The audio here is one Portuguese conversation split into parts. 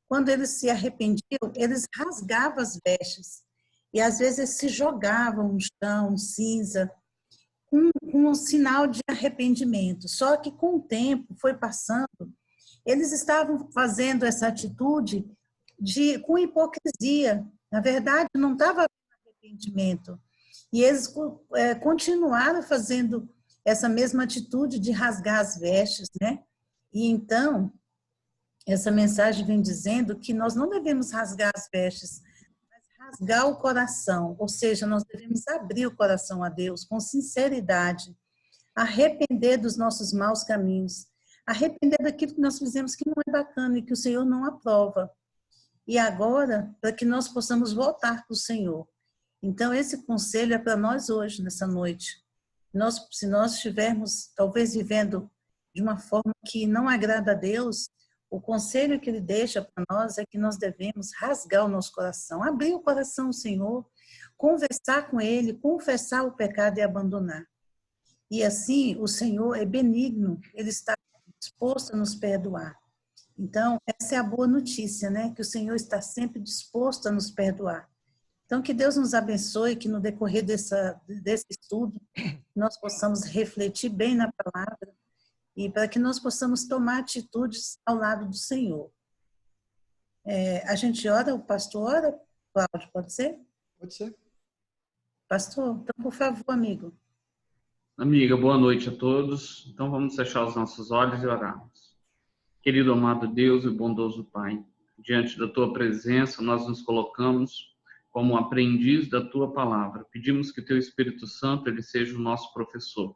quando eles se arrependiam, eles rasgavam as vestes. E às vezes eles se jogavam no chão, cinza, com um sinal de arrependimento. Só que com o tempo foi passando, eles estavam fazendo essa atitude com hipocrisia. Na verdade, não estava havendo arrependimento. E eles continuaram fazendo essa mesma atitude de rasgar as vestes, né? E então, essa mensagem vem dizendo que nós não devemos rasgar as vestes, mas rasgar o coração, ou seja, nós devemos abrir o coração a Deus com sinceridade, arrepender dos nossos maus caminhos, arrepender daquilo que nós fizemos que não é bacana e que o Senhor não aprova. E agora, para que nós possamos voltar para o Senhor. Então, esse conselho é para nós hoje, nessa noite. Se nós estivermos, talvez, vivendo de uma forma que não agrada a Deus, o conselho que Ele deixa para nós é que nós devemos rasgar o nosso coração, abrir o coração ao Senhor, conversar com Ele, confessar o pecado e abandonar. E assim, o Senhor é benigno, Ele está disposto a nos perdoar. Então, essa é a boa notícia, né? Que o Senhor está sempre disposto a nos perdoar. Então, que Deus nos abençoe, que no decorrer desse estudo, nós possamos refletir bem na palavra e para que nós possamos tomar atitudes ao lado do Senhor. A gente ora, o pastor ora, Cláudio, pode ser? Pode ser. Pastor, então, por favor, amigo. Amiga, boa noite a todos. Então, vamos fechar os nossos olhos e orarmos. Querido amado Deus e bondoso Pai, diante da Tua presença, nós nos colocamos como aprendiz da Tua palavra. Pedimos que Teu Espírito Santo ele seja o nosso professor.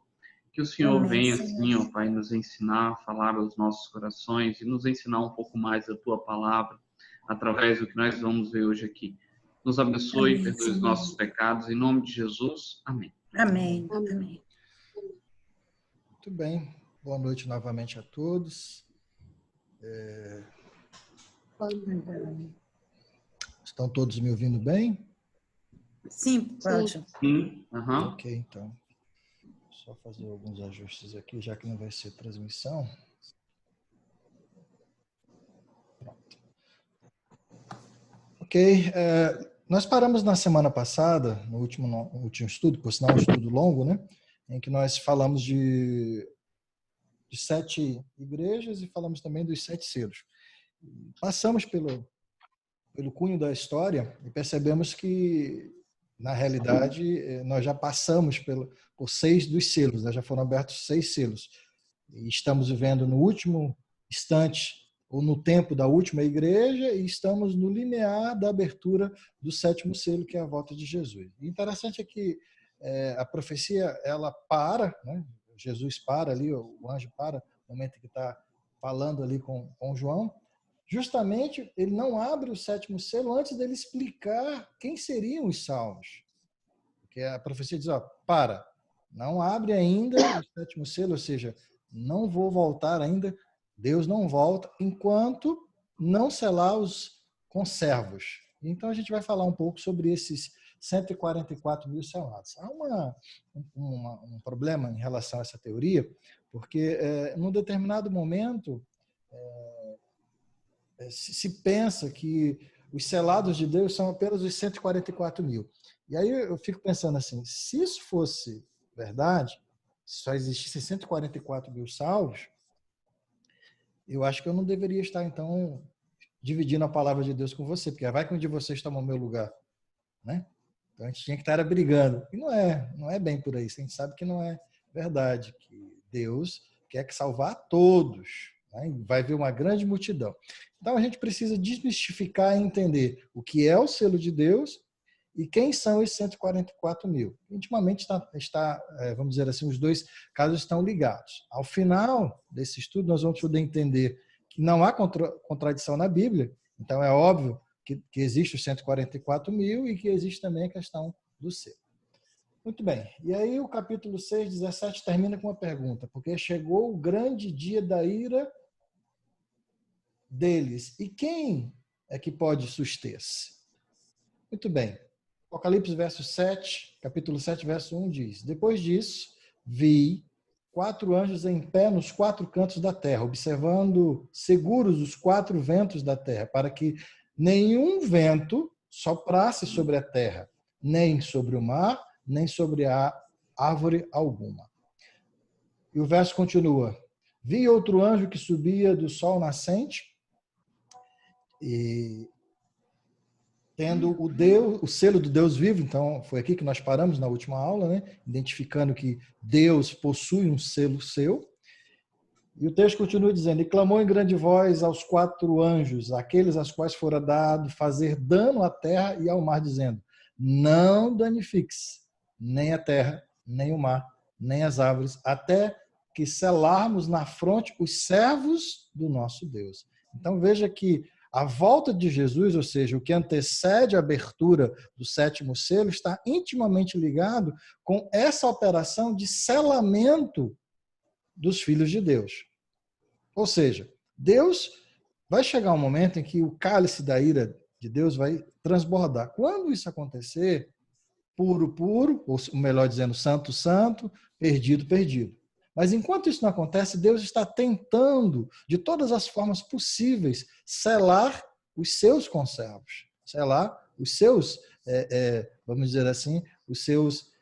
Que o Senhor Amém, venha, Senhor. assim, ó Pai, nos ensinar, falar aos nossos corações e nos ensinar um pouco mais da Tua palavra, através do que nós vamos ver hoje aqui. Nos abençoe, Amém, perdoe os Senhor. nossos pecados, em nome de Jesus. Amém. Amém. Amém. Muito bem. Boa noite novamente a todos. Estão todos me ouvindo bem? Sim, Cláudio. Sim. Ok, então. Só fazer alguns ajustes aqui, já que não vai ser transmissão. Pronto. Ok. Nós paramos na semana passada, no último estudo, por sinal um estudo longo, né? Em que nós falamos de 7 igrejas e falamos também dos 7 selos. Passamos pelo cunho da história e percebemos que, na realidade, nós já passamos por 6 dos selos, né? Já foram abertos 6 selos. E estamos vivendo no último instante, ou no tempo da última igreja, e estamos no limiar da abertura do 7º selo, que é a volta de Jesus. E interessante é que a profecia, ela para, né? Jesus para ali, o anjo para, no momento que está falando ali com João. Justamente, ele não abre o 7º selo antes dele explicar quem seriam os salvos. Porque a profecia diz, para, não abre ainda o 7º selo, ou seja, não vou voltar ainda, Deus não volta enquanto não selar os conservos. Então, a gente vai falar um pouco sobre esses 144 mil selados. Há um problema em relação a essa teoria, porque num determinado momento se pensa que os selados de Deus são apenas os 144 mil. E aí eu fico pensando assim, se isso fosse verdade, se só existissem 144 mil salvos, eu acho que eu não deveria estar, então, dividindo a palavra de Deus com você, porque vai que um de vocês toma o meu lugar, né? Então a gente tinha que estar brigando. E não é bem por aí. A gente sabe que não é verdade, que Deus quer salvar todos, né? Vai ver uma grande multidão. Então a gente precisa desmistificar e entender o que é o selo de Deus e quem são os 144 mil. Intimamente vamos dizer assim, os dois casos estão ligados. Ao final desse estudo, nós vamos poder entender que não há contradição na Bíblia, então é óbvio que existe os 144 mil e que existe também a questão do selo. Muito bem. E aí o capítulo 6, 17 termina com uma pergunta, porque chegou o grande dia da ira deles. E quem é que pode suster-se? Muito bem. Apocalipse capítulo 7, verso 1 diz: Depois disso, vi 4 anjos em pé nos 4 cantos da terra, observando seguros os 4 ventos da terra, para que nenhum vento soprasse sobre a terra, nem sobre o mar, nem sobre a árvore alguma. E o verso continua. Vi outro anjo que subia do sol nascente, e tendo o selo do Deus vivo. Então, foi aqui que nós paramos na última aula, né? Identificando que Deus possui um selo seu. E o texto continua dizendo, e clamou em grande voz aos 4 anjos, aqueles aos quais fora dado fazer dano à terra e ao mar, dizendo, não danifiques nem a terra, nem o mar, nem as árvores, até que selarmos na fronte os servos do nosso Deus. Então veja que a volta de Jesus, ou seja, o que antecede a abertura do 7º selo, está intimamente ligado com essa operação de selamento dos filhos de Deus. Ou seja, Deus vai chegar um momento em que o cálice da ira de Deus vai transbordar. Quando isso acontecer, puro, puro, ou melhor dizendo, santo, santo, perdido, perdido. Mas enquanto isso não acontece, Deus está tentando, de todas as formas possíveis, selar os seus conservos, selar os seus, vamos dizer assim, os seus,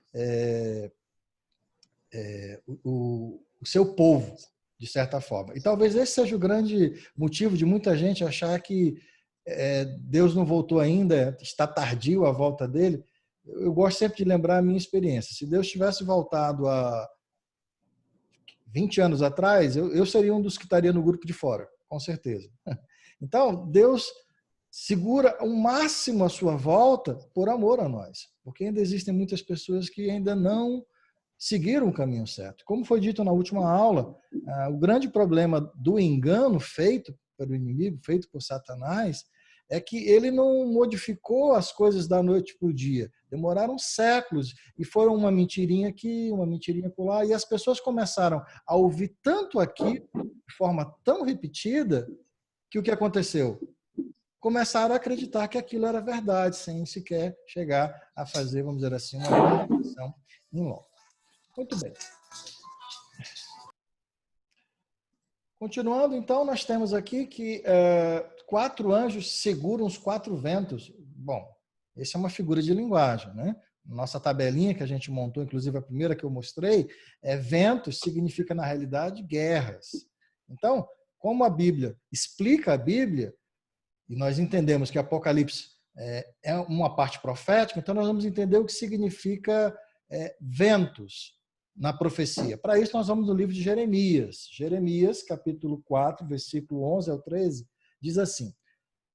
o seu povo, de certa forma. E talvez esse seja o grande motivo de muita gente achar que Deus não voltou ainda, está tardio a volta dele. Eu gosto sempre de lembrar a minha experiência. Se Deus tivesse voltado há 20 anos atrás, eu seria um dos que estaria no grupo de fora, com certeza. Então, Deus segura ao máximo a sua volta por amor a nós, porque ainda existem muitas pessoas que ainda não seguiram o caminho certo. Como foi dito na última aula, o grande problema do engano feito pelo inimigo, feito por Satanás, é que ele não modificou as coisas da noite para o dia. Demoraram séculos e foram uma mentirinha aqui, uma mentirinha por lá, e as pessoas começaram a ouvir tanto aqui, de forma tão repetida, que o que aconteceu? Começaram a acreditar que aquilo era verdade, sem sequer chegar a fazer, vamos dizer assim, uma reflexão em loco. Muito bem. Continuando, então, nós temos aqui que 4 anjos seguram os 4 ventos. Bom, essa é uma figura de linguagem, né? Nossa tabelinha que a gente montou, inclusive a primeira que eu mostrei, ventos significa, na realidade, guerras. Então, como a Bíblia explica a Bíblia, e nós entendemos que Apocalipse é uma parte profética, então nós vamos entender o que significa ventos na profecia. Para isso, nós vamos no livro de Jeremias. Jeremias, capítulo 4, versículo 11 ao 13, diz assim,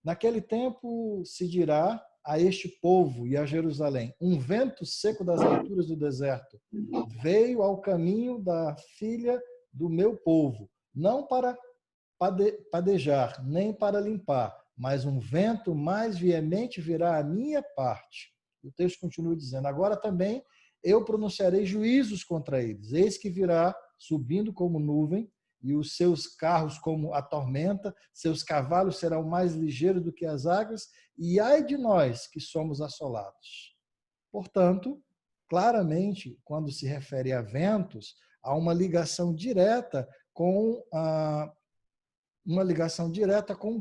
naquele tempo se dirá a este povo e a Jerusalém, um vento seco das alturas do deserto veio ao caminho da filha do meu povo, não para padejar, nem para limpar, mas um vento mais veemente virá à minha parte. O texto continua dizendo, agora também eu pronunciarei juízos contra eles. Eis que virá subindo como nuvem, e os seus carros como a tormenta, seus cavalos serão mais ligeiros do que as águas, e ai de nós que somos assolados. Portanto, claramente, quando se refere a ventos, há uma ligação direta com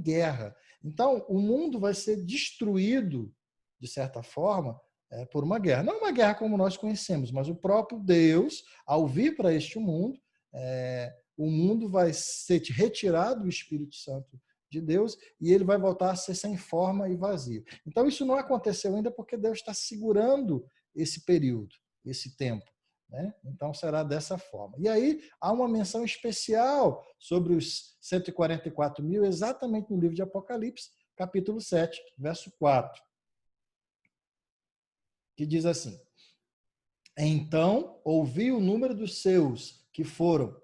guerra. Então, o mundo vai ser destruído, de certa forma, por uma guerra. Não uma guerra como nós conhecemos, mas o próprio Deus, ao vir para este mundo, o mundo vai ser retirado do Espírito Santo de Deus e ele vai voltar a ser sem forma e vazio. Então, isso não aconteceu ainda porque Deus está segurando esse período, esse tempo. Né? Então, será dessa forma. E aí, há uma menção especial sobre os 144 mil, exatamente no livro de Apocalipse, capítulo 7, verso 4. Que diz assim, então ouvi o número dos seus, que foram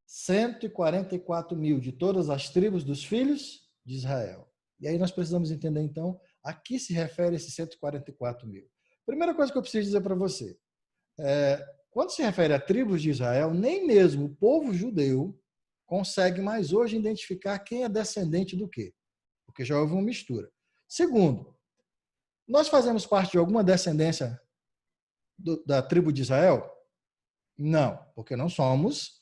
144 mil de todas as tribos dos filhos de Israel. E aí nós precisamos entender, então, a que se refere esse 144 mil. Primeira coisa que eu preciso dizer para você, quando se refere a tribos de Israel, nem mesmo o povo judeu consegue mais hoje identificar quem é descendente do quê, porque já houve uma mistura. Segundo, nós fazemos parte de alguma descendência da tribo de Israel? Não, porque não somos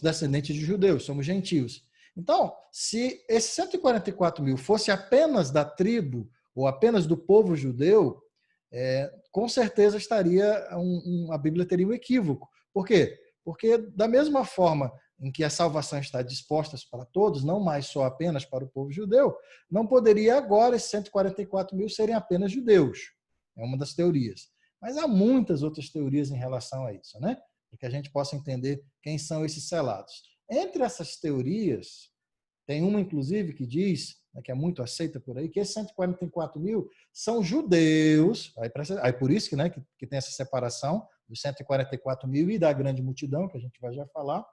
descendentes de judeus, somos gentios. Então, se esses 144 mil fosse apenas da tribo ou apenas do povo judeu, com certeza a Bíblia teria um equívoco. Por quê? Porque da mesma forma em que a salvação está disposta para todos, não mais só apenas para o povo judeu, não poderia agora esses 144 mil serem apenas judeus. É uma das teorias. Mas há muitas outras teorias em relação a isso, né? Para que a gente possa entender quem são esses selados. Entre essas teorias, tem uma, inclusive, que diz, que é muito aceita por aí, que esses 144 mil são judeus, aí por isso que tem essa separação dos 144 mil e da grande multidão, que a gente vai já falar.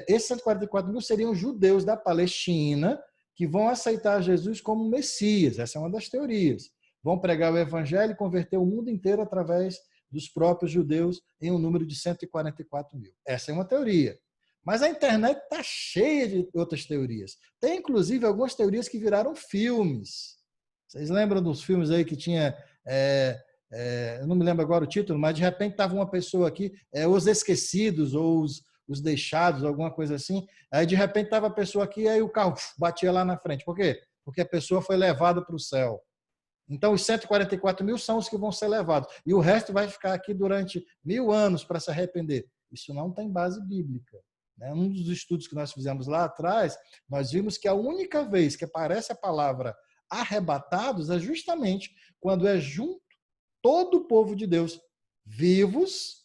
Esses 144 mil seriam judeus da Palestina que vão aceitar Jesus como Messias. Essa é uma das teorias. Vão pregar o evangelho e converter o mundo inteiro através dos próprios judeus em um número de 144 mil. Essa é uma teoria. Mas a internet está cheia de outras teorias. Tem, inclusive, algumas teorias que viraram filmes. Vocês lembram dos filmes aí que tinha... eu não me lembro agora o título, mas de repente estava uma pessoa aqui, Os Esquecidos ou os Deixados, alguma coisa assim. Aí, de repente, estava a pessoa aqui e aí o carro batia lá na frente. Por quê? Porque a pessoa foi levada para o céu. Então, os 144 mil são os que vão ser levados. E o resto vai ficar aqui durante 1000 anos para se arrepender. Isso não tem base bíblica. Um dos estudos que nós fizemos lá atrás, nós vimos que a única vez que aparece a palavra arrebatados é justamente quando é junto todo o povo de Deus, vivos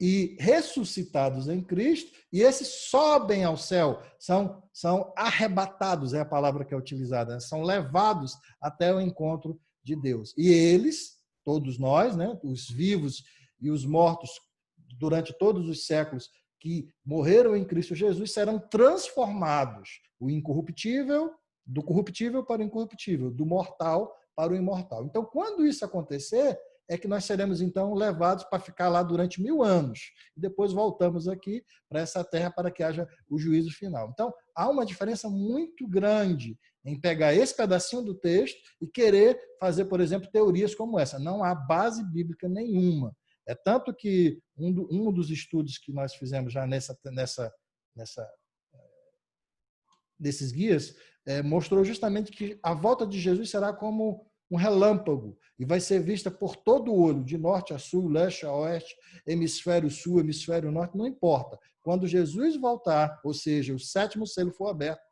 e ressuscitados em Cristo, e esses sobem ao céu, são arrebatados, é a palavra que é utilizada, são levados até o encontro de Deus. E eles, todos nós, os vivos e os mortos durante todos os séculos que morreram em Cristo Jesus, serão transformados, o incorruptível, do corruptível para o incorruptível, do mortal para o imortal. Então, quando isso acontecer, é que nós seremos, então, levados para ficar lá durante 1000 anos. E depois voltamos aqui para essa terra para que haja o juízo final. Então, há uma diferença muito grande em pegar esse pedacinho do texto e querer fazer, por exemplo, teorias como essa. Não há base bíblica nenhuma. É tanto que um dos estudos que nós fizemos já desses guias mostrou justamente que a volta de Jesus será como um relâmpago e vai ser vista por todo o olho, de norte a sul, leste a oeste, hemisfério sul, hemisfério norte, não importa. Quando Jesus voltar, ou seja, o 7º selo for aberto,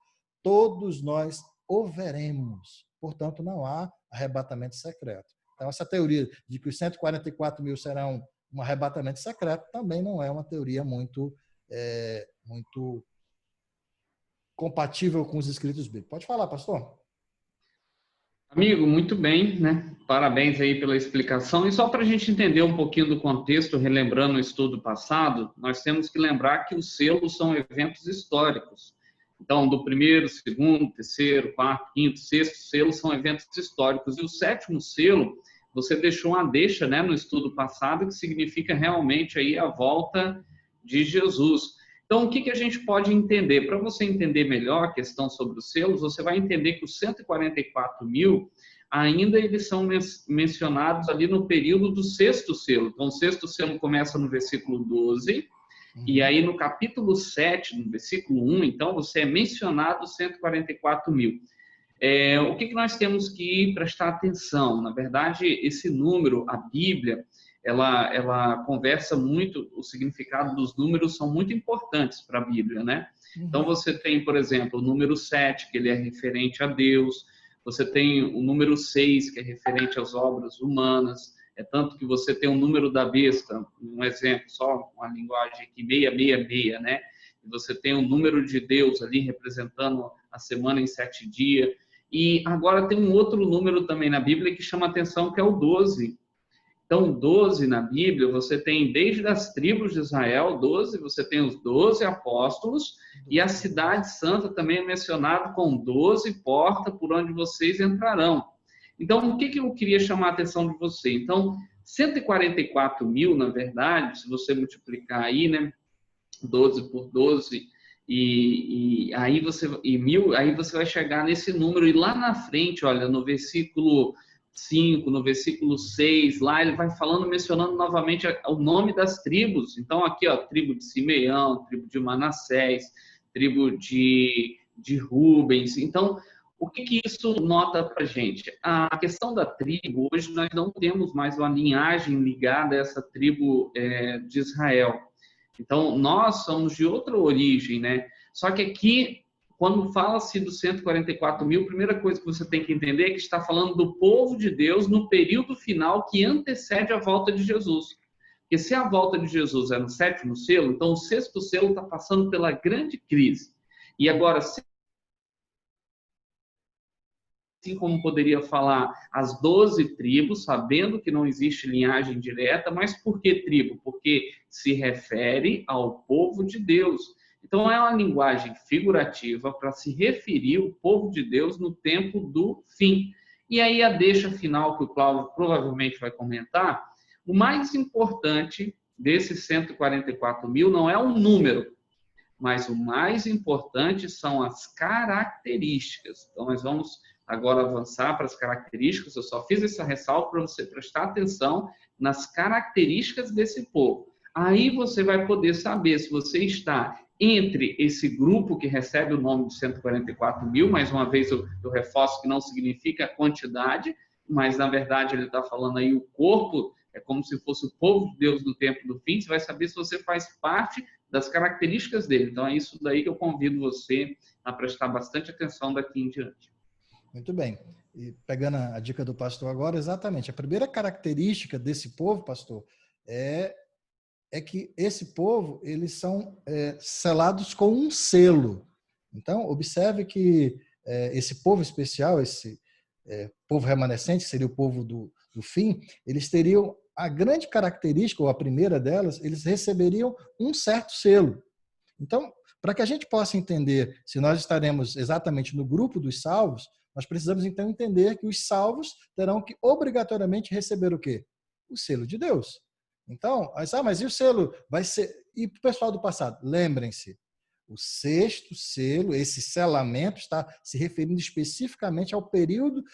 todos nós o veremos. Portanto, não há arrebatamento secreto. Então, essa teoria de que os 144 mil serão um arrebatamento secreto também não é uma teoria muito compatível com os escritos bíblicos. Pode falar, pastor. Amigo, muito bem, né? Parabéns aí pela explicação. E só para a gente entender um pouquinho do contexto, relembrando o estudo passado, nós temos que lembrar que os selos são eventos históricos. Então, do 1º, 2º, 3º, 4º, 5º, 6º selo são eventos históricos. E o 7º selo, você deixou uma deixa, né, no estudo passado, que significa realmente aí a volta de Jesus. Então, o que a gente pode entender? Para você entender melhor a questão sobre os selos, você vai entender que os 144 mil ainda eles são mencionados ali no período do 6º selo. Então, o 6º selo começa no versículo 12, e aí no capítulo 7, no versículo 1, então, você é mencionado 144 mil. O que nós temos que prestar atenção? Na verdade, esse número, a Bíblia, ela conversa muito, o significado dos números são muito importantes para a Bíblia, né? Então, você tem, por exemplo, o número 7, que ele é referente a Deus, você tem o número 6, que é referente às obras humanas, tanto que você tem o número da besta, um exemplo, só uma linguagem aqui, 666, né? E você tem o número de Deus ali representando a semana em 7 dias, e agora tem um outro número também na Bíblia que chama atenção, que é o 12. Então, 12 na Bíblia, você tem desde as tribos de Israel, 12, você tem os 12 apóstolos, e a cidade santa também é mencionada com 12 portas por onde vocês entrarão. Então, o que eu queria chamar a atenção de você? Então, 144 mil, na verdade, se você multiplicar aí, né, 12 por 12, aí você vai chegar nesse número, e lá na frente, olha, no versículo 5, no versículo 6, lá ele vai falando, mencionando novamente o nome das tribos. Então aqui, ó, tribo de Simeão, tribo de Manassés, tribo de Rubens. Então, o que isso nota para a gente? A questão da tribo, hoje nós não temos mais uma linhagem ligada a essa tribo de Israel. Então, nós somos de outra origem, né? Só que aqui, quando fala-se dos 144 mil, a primeira coisa que você tem que entender é que está falando do povo de Deus no período final que antecede a volta de Jesus. Porque se a volta de Jesus é no 7º selo, então o 6º selo está passando pela grande crise. E agora, assim como poderia falar as 12 tribos, sabendo que não existe linhagem direta, mas por que tribo? Porque se refere ao povo de Deus. Então, é uma linguagem figurativa para se referir ao povo de Deus no tempo do fim. E aí, a deixa final, que o Cláudio provavelmente vai comentar, o mais importante desses 144 mil não é o número, mas o mais importante são as características. Então, nós vamos agora avançar para as características. Eu só fiz essa ressalva para você prestar atenção nas características desse povo. Aí você vai poder saber se você está entre esse grupo que recebe o nome de 144 mil. Mais uma vez, eu reforço que não significa a quantidade, mas, na verdade, ele está falando aí o corpo, é como se fosse o povo de Deus no tempo do fim. Você vai saber se você faz parte das características dele. Então, é isso daí que eu convido você a prestar bastante atenção daqui em diante. Muito bem. E pegando a dica do pastor agora, exatamente. A primeira característica desse povo, pastor, é que esse povo, eles são selados com um selo. Então, observe que esse povo especial, esse povo remanescente, que seria o povo do fim, eles teriam a grande característica, ou a primeira delas, eles receberiam um certo selo. Então, para que a gente possa entender se nós estaremos exatamente no grupo dos salvos, nós precisamos então entender que os salvos terão que obrigatoriamente receber o quê? O selo de Deus. Então, mas e o selo? Vai ser. E para o pessoal do passado, lembrem-se, o 6º selo, esse selamento, está se referindo especificamente ao período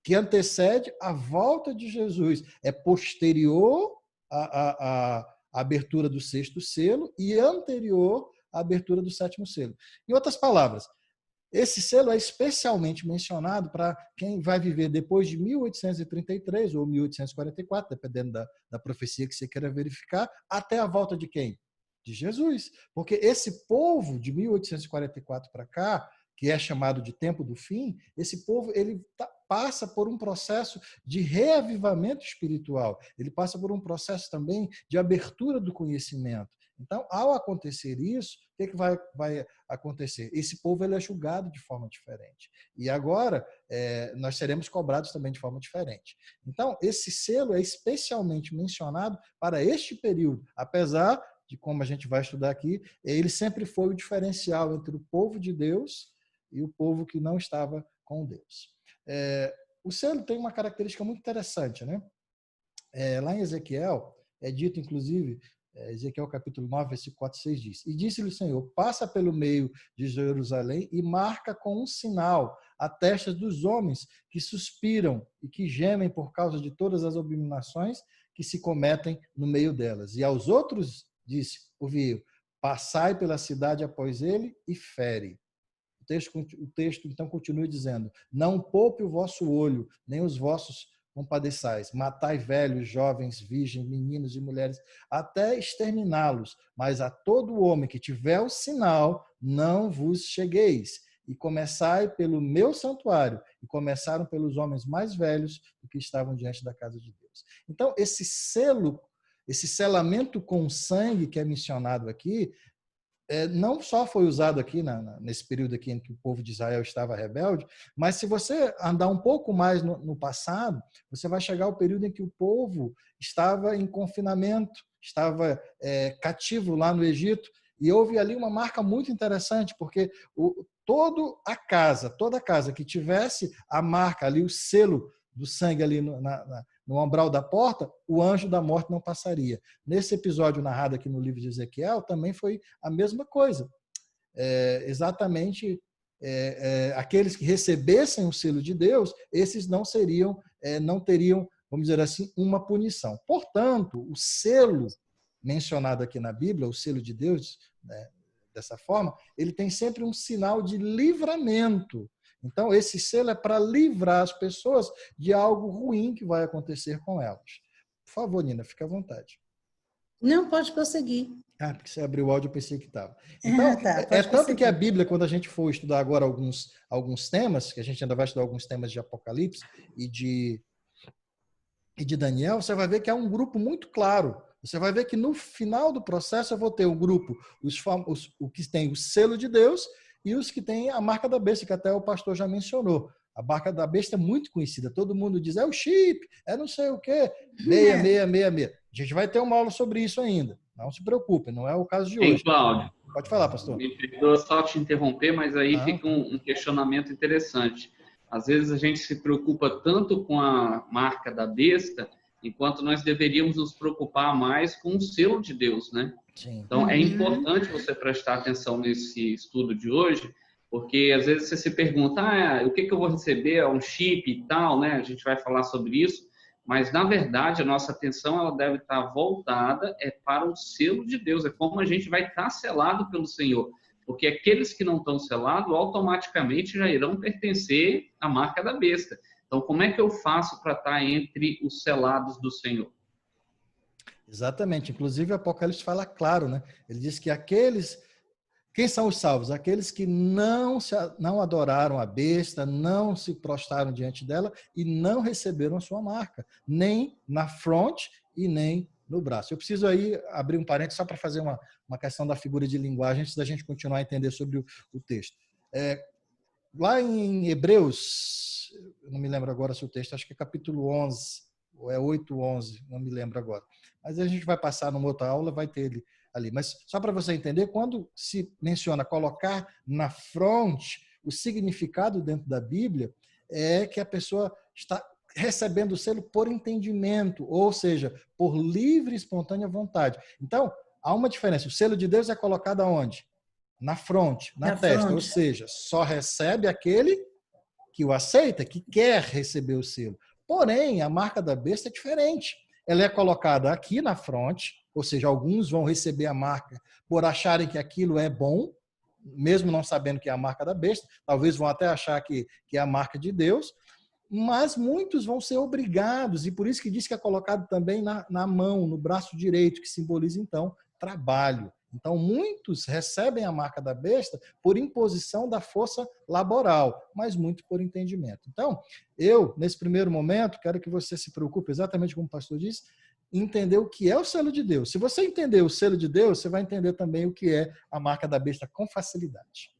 que antecede a volta de Jesus. É posterior à abertura do 6º selo e anterior à abertura do 7º selo. Em outras palavras, esse selo é especialmente mencionado para quem vai viver depois de 1833 ou 1844, dependendo da profecia que você queira verificar, até a volta de quem? De Jesus. Porque esse povo de 1844 para cá, que é chamado de tempo do fim, esse povo ele passa por um processo de reavivamento espiritual. Ele passa por um processo também de abertura do conhecimento. Então, ao acontecer isso, o que vai acontecer? Esse povo ele é julgado de forma diferente. E agora, nós seremos cobrados também de forma diferente. Então, esse selo é especialmente mencionado para este período, apesar de, como a gente vai estudar aqui, ele sempre foi o diferencial entre o povo de Deus e o povo que não estava com Deus. O selo tem uma característica muito interessante, né? Lá em Ezequiel, é dito, inclusive, Ezequiel capítulo 9, versículo 4 e 6 diz: E disse-lhe o Senhor, passa pelo meio de Jerusalém e marca com um sinal a testa dos homens que suspiram e que gemem por causa de todas as abominações que se cometem no meio delas. E aos outros disse, ouviu, passai pela cidade após ele e fere. O texto então continua dizendo: Não poupe o vosso olho, nem os vossos compadeçais. Matai velhos, jovens, virgens, meninos e mulheres, até exterminá-los. Mas a todo homem que tiver o sinal, não vos chegueis. E começai pelo meu santuário. E começaram pelos homens mais velhos do que estavam diante da casa de Deus. Então, esse selo, esse selamento com sangue que é mencionado aqui, não só foi usado aqui nesse período aqui em que o povo de Israel estava rebelde, mas se você andar um pouco mais no passado, você vai chegar ao período em que o povo estava em confinamento, estava cativo lá no Egito, e houve ali uma marca muito interessante, porque toda a casa que tivesse a marca ali, o selo do sangue ali no umbral da porta, o anjo da morte não passaria. Nesse episódio narrado aqui no livro de Ezequiel, também foi a mesma coisa. Exatamente, aqueles que recebessem o selo de Deus, esses não seriam não teriam, vamos dizer assim, uma punição. Portanto, o selo mencionado aqui na Bíblia, o selo de Deus, né, dessa forma, ele tem sempre um sinal de livramento. Então, esse selo é para livrar as pessoas de algo ruim que vai acontecer com elas. Por favor, Nina, fique à vontade. Não, pode prosseguir. Porque você abriu o áudio, eu pensei que estava. Então, Tá, tanto prosseguir. Que a Bíblia, quando a gente for estudar agora alguns temas, que a gente ainda vai estudar alguns temas de Apocalipse e de Daniel, você vai ver que há um grupo muito claro. Você vai ver que no final do processo eu vou ter um grupo, o que tem o selo de Deus e os que têm a marca da besta, que até o pastor já mencionou. A marca da besta é muito conhecida. Todo mundo diz, é o chip, é não sei o quê, 6666. A gente vai ter uma aula sobre isso ainda. Não se preocupe, não é o caso de hoje. Cláudio, pode falar, pastor. Me perdoa só te interromper, mas aí fica um questionamento interessante. Às vezes a gente se preocupa tanto com a marca da besta, enquanto nós deveríamos nos preocupar mais com o selo de Deus, né? Sim. Então, é importante você prestar atenção nesse estudo de hoje, porque às vezes você se pergunta, o que eu vou receber? É um chip e tal, né? A gente vai falar sobre isso, mas, na verdade, a nossa atenção ela deve estar voltada para o selo de Deus, é como a gente vai estar selado pelo Senhor, porque aqueles que não estão selados, automaticamente já irão pertencer à marca da besta. Então, como é que eu faço para estar entre os selados do Senhor? Exatamente. Inclusive, o Apocalipse fala claro, né? Ele diz que quem são os salvos? Aqueles que não adoraram a besta, não se prostraram diante dela e não receberam a sua marca, nem na fronte e nem no braço. Eu preciso aí abrir um parênteses só para fazer uma questão da figura de linguagem, antes da gente continuar a entender sobre o texto. Lá em Hebreus, eu não me lembro agora se o texto, acho que é capítulo 11, ou é 8:11, não me lembro agora. Mas a gente vai passar numa outra aula, vai ter ele ali. Mas só para você entender, quando se menciona colocar na fronte, o significado dentro da Bíblia é que a pessoa está recebendo o selo por entendimento, ou seja, por livre e espontânea vontade. Então, há uma diferença. O selo de Deus é colocado aonde? Na fronte, na testa. Ou seja, só recebe aquele que o aceita, que quer receber o selo. Porém, a marca da besta é diferente. Ela é colocada aqui na fronte, ou seja, alguns vão receber a marca por acharem que aquilo é bom, mesmo não sabendo que é a marca da besta, talvez vão até achar que é a marca de Deus, mas muitos vão ser obrigados, e por isso que diz que é colocado também na mão, no braço direito, que simboliza, então, trabalho. Então, muitos recebem a marca da besta por imposição da força laboral, mas muito por entendimento. Então, eu, nesse primeiro momento, quero que você se preocupe, exatamente como o pastor disse, entender o que é o selo de Deus. Se você entender o selo de Deus, você vai entender também o que é a marca da besta com facilidade.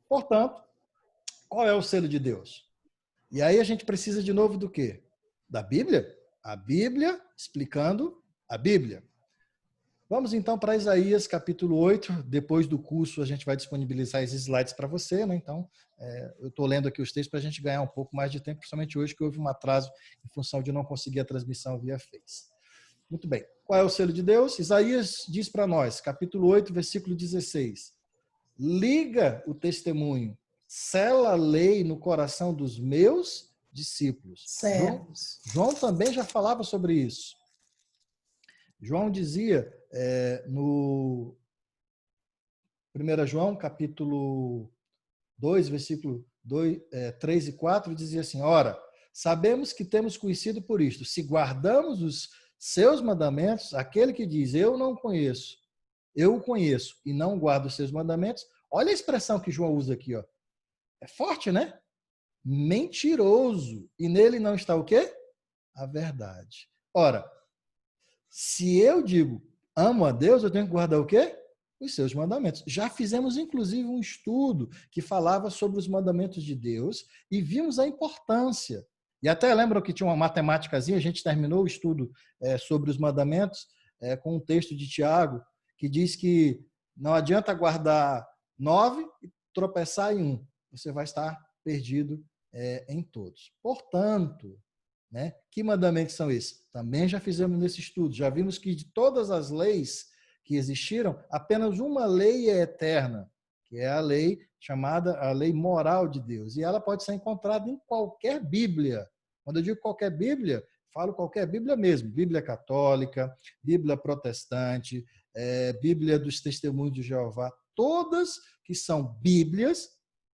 Portanto, qual é o selo de Deus? E aí a gente precisa de novo do quê? Da Bíblia? A Bíblia explicando a Bíblia. Vamos então para Isaías capítulo 8. Depois do curso a gente vai disponibilizar esses slides para você, né? Então, eu estou lendo aqui os textos para a gente ganhar um pouco mais de tempo, principalmente hoje que houve um atraso em função de não conseguir a transmissão via Face. Muito bem. Qual é o selo de Deus? Isaías diz para nós, capítulo 8, versículo 16. Liga o testemunho, sela a lei no coração dos meus discípulos. João também já falava sobre isso. João dizia no 1 João, capítulo 2, versículo 3 e 4, dizia assim, ora, sabemos que temos conhecido por isto, se guardamos os seus mandamentos, aquele que diz, eu não conheço, eu o conheço e não guardo os seus mandamentos, olha a expressão que João usa aqui, ó. É forte, né? Mentiroso. E nele não está o quê? A verdade. Ora, se eu digo, amo a Deus, eu tenho que guardar o quê? Os seus mandamentos. Já fizemos, inclusive, um estudo que falava sobre os mandamentos de Deus e vimos a importância. E até lembram que tinha uma matemáticazinha, a gente terminou o estudo sobre os mandamentos com um texto de Tiago, que diz que não adianta guardar 9 e tropeçar em 1. Você vai estar perdido em todos. Portanto, né, que mandamentos são esses? Também já fizemos nesse estudo. Já vimos que de todas as leis que existiram, apenas uma lei é eterna, que é a lei chamada a lei moral de Deus. E ela pode ser encontrada em qualquer Bíblia. Quando eu digo qualquer Bíblia, falo qualquer Bíblia mesmo. Bíblia católica, Bíblia protestante, Bíblia dos Testemunhos de Jeová, todas que são Bíblias,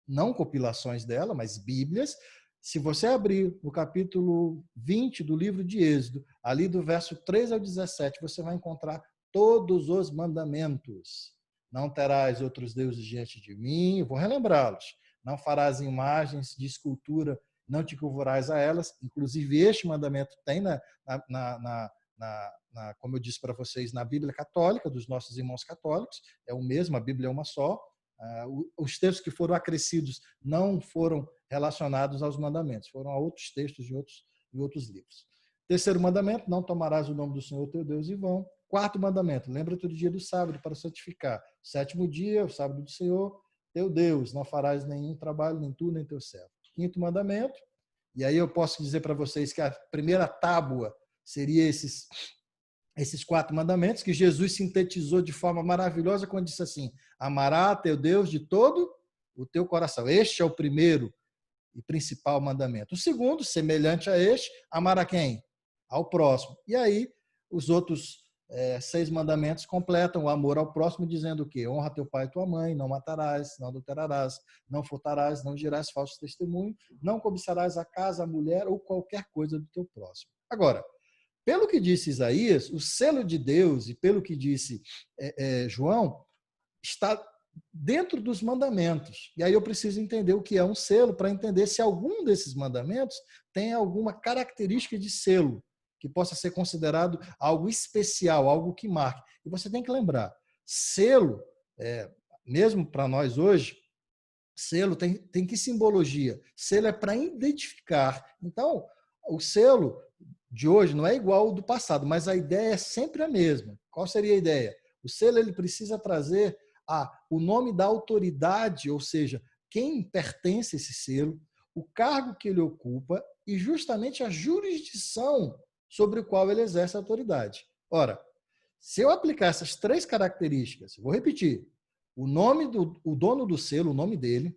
não compilações dela, mas Bíblias. Se você abrir no capítulo 20 do livro de Êxodo, ali do verso 3 ao 17, você vai encontrar todos os mandamentos. Não terás outros deuses diante de mim, eu vou relembrá-los. Não farás imagens de escultura, não te curvarás a elas. Inclusive, este mandamento tem, como eu disse para vocês, na Bíblia católica, dos nossos irmãos católicos. É o mesmo, a Bíblia é uma só. Os textos que foram acrescidos não foram relacionados aos mandamentos, foram a outros textos de outros livros. Terceiro mandamento, não tomarás o nome do Senhor teu Deus em vão. Quarto mandamento, lembra-te do dia do sábado para santificar. Sétimo dia, o sábado do Senhor teu Deus, não farás nenhum trabalho, nem tu, nem teu servo. Quinto mandamento, e aí eu posso dizer para vocês que a primeira tábua seria esses 4 mandamentos, que Jesus sintetizou de forma maravilhosa quando disse assim: amará teu Deus de todo o teu coração. Este é o primeiro e principal mandamento. O segundo, semelhante a este, amar a quem? Ao próximo. E aí, os outros 6 mandamentos completam o amor ao próximo, dizendo o quê? Honra teu pai e tua mãe, não matarás, não adulterarás, não furtarás, não dirás falso testemunho, não cobiçarás a casa, a mulher ou qualquer coisa do teu próximo. Agora, pelo que disse Isaías, o selo de Deus, e pelo que disse João, está dentro dos mandamentos. E aí eu preciso entender o que é um selo para entender se algum desses mandamentos tem alguma característica de selo, que possa ser considerado algo especial, algo que marque. E você tem que lembrar, selo, mesmo para nós hoje, selo tem que simbologia? Selo é para identificar. Então, o selo de hoje não é igual ao do passado, mas a ideia é sempre a mesma. Qual seria a ideia? O selo ele precisa trazer o nome da autoridade, ou seja, quem pertence a esse selo, o cargo que ele ocupa e justamente a jurisdição sobre o qual ele exerce a autoridade. Ora, se eu aplicar essas 3 características, vou repetir, o dono do selo, o nome dele,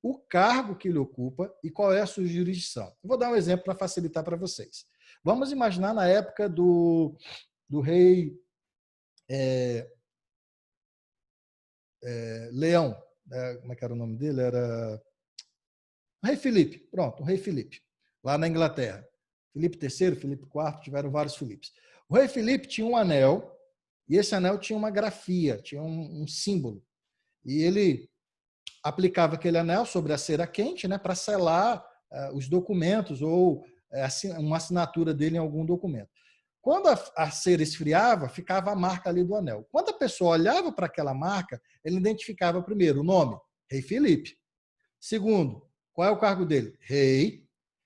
o cargo que ele ocupa e qual é a sua jurisdição. Eu vou dar um exemplo para facilitar para vocês. Vamos imaginar na época do rei Leão, como é que era o nome dele? Era o rei Filipe. Pronto, o rei Filipe, lá na Inglaterra. Filipe III, Filipe IV, tiveram vários Filipes. O rei Filipe tinha um anel, e esse anel tinha uma grafia, tinha um símbolo. E ele aplicava aquele anel sobre a cera quente, né, para selar os documentos ou uma assinatura dele em algum documento. Quando a cera esfriava, ficava a marca ali do anel. Quando a pessoa olhava para aquela marca, ele identificava primeiro o nome, rei Filipe. Segundo, qual é o cargo dele? Rei.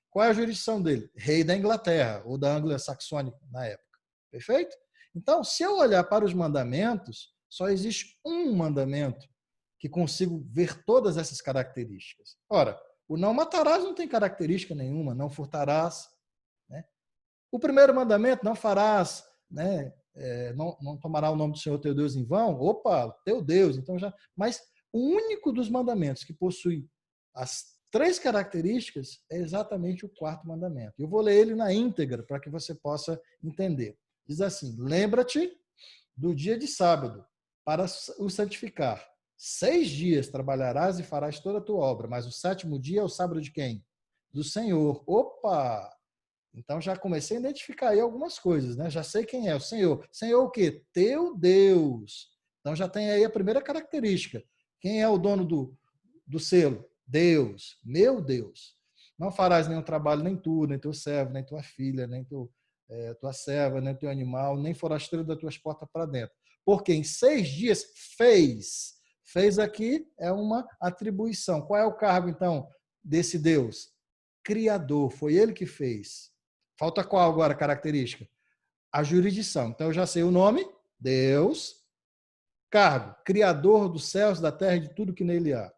Qual é a jurisdição dele? Rei da Inglaterra, ou da Anglo-Saxônica na época. Perfeito? Então, se eu olhar para os mandamentos, só existe um mandamento que consigo ver todas essas características. Ora, o não matarás não tem característica nenhuma, não furtarás. Né? O primeiro mandamento, não farás, né? Não tomará o nome do Senhor teu Deus em vão. Opa, teu Deus. Então mas o único dos mandamentos que possui as 3 características é exatamente o 4º mandamento. Eu vou ler ele na íntegra para que você possa entender. Diz assim: lembra-te do dia de sábado para o santificar. 6 dias trabalharás e farás toda a tua obra, mas o 7º dia é o sábado de quem? Do Senhor. Opa! Então já comecei a identificar aí algumas coisas, né? Já sei quem é o Senhor. Senhor o quê? Teu Deus. Então já tem aí a primeira característica. Quem é o dono do selo? Deus, meu Deus. Não farás nenhum trabalho, nem tu, nem teu servo, nem tua filha, nem tua serva, nem teu animal, nem forasteiro das tuas portas para dentro. Porque em 6 dias fez. Fez aqui é uma atribuição. Qual é o cargo, então, desse Deus? Criador. Foi ele que fez. Falta qual agora a característica? A jurisdição. Então, eu já sei o nome, Deus. Cargo, Criador dos céus, da terra e de tudo que nele há.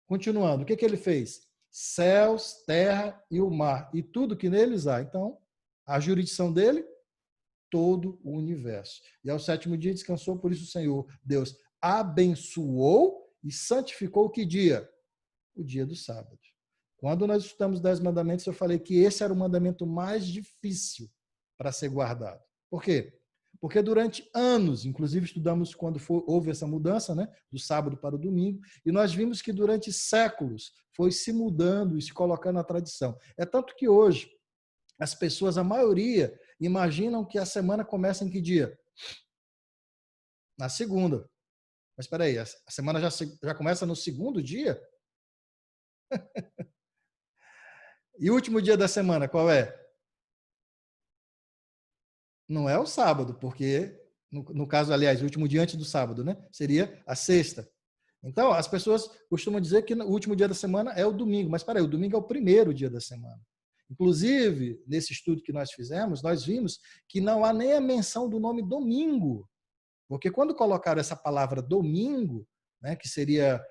Continuando, o que ele fez? Céus, terra e o mar, e tudo que neles há. Então, a jurisdição dele, todo o universo. E ao 7º dia descansou, por isso o Senhor, Deus, abençoou e santificou que dia? O dia do sábado. Quando nós estudamos 10 mandamentos, eu falei que esse era o mandamento mais difícil para ser guardado. Por quê? Porque durante anos, inclusive estudamos quando houve essa mudança, né, do sábado para o domingo, e nós vimos que durante séculos foi se mudando e se colocando na tradição. É tanto que hoje, as pessoas, a maioria, imaginam que a semana começa em que dia? Na segunda. Mas espera aí, a semana já começa no segundo dia? E o último dia da semana, qual é? Não é o sábado, porque, no caso, aliás, o último dia antes do sábado, né? Seria a sexta. Então, as pessoas costumam dizer que o último dia da semana é o domingo. Mas, espera aí, o domingo é o primeiro dia da semana. Inclusive, nesse estudo que nós fizemos, nós vimos que não há nem a menção do nome domingo. Porque quando colocaram essa palavra domingo, né, que seria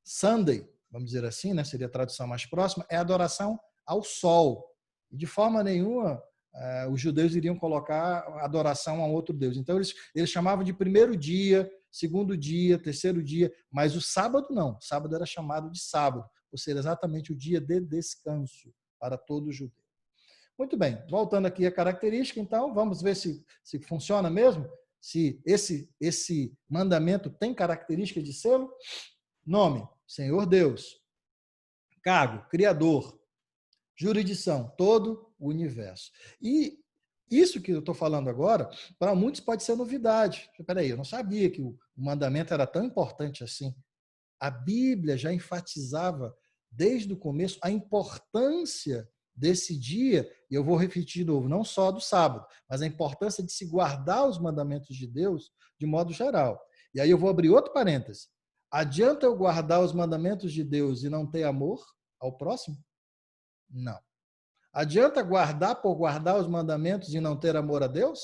Sunday, vamos dizer assim, né, seria a tradução mais próxima, é adoração ao sol. E de forma nenhuma os judeus iriam colocar adoração a outro Deus. Então, eles chamavam de primeiro dia, segundo dia, terceiro dia, mas o sábado não. O sábado era chamado de sábado, ou seja, exatamente o dia de descanso para todo judeu. Muito bem, voltando aqui à característica, então, vamos ver se funciona mesmo, se esse mandamento tem característica de selo. Nome, Senhor Deus. Cargo, Criador. Jurisdição, todo o universo. E isso que eu estou falando agora, para muitos pode ser novidade. Espera aí, eu não sabia que o mandamento era tão importante assim. A Bíblia já enfatizava desde o começo a importância desse dia, e eu vou repetir de novo, não só do sábado, mas a importância de se guardar os mandamentos de Deus de modo geral. E aí eu vou abrir outro parêntese. Adianta eu guardar os mandamentos de Deus e não ter amor ao próximo? Não. Adianta guardar por guardar os mandamentos e não ter amor a Deus?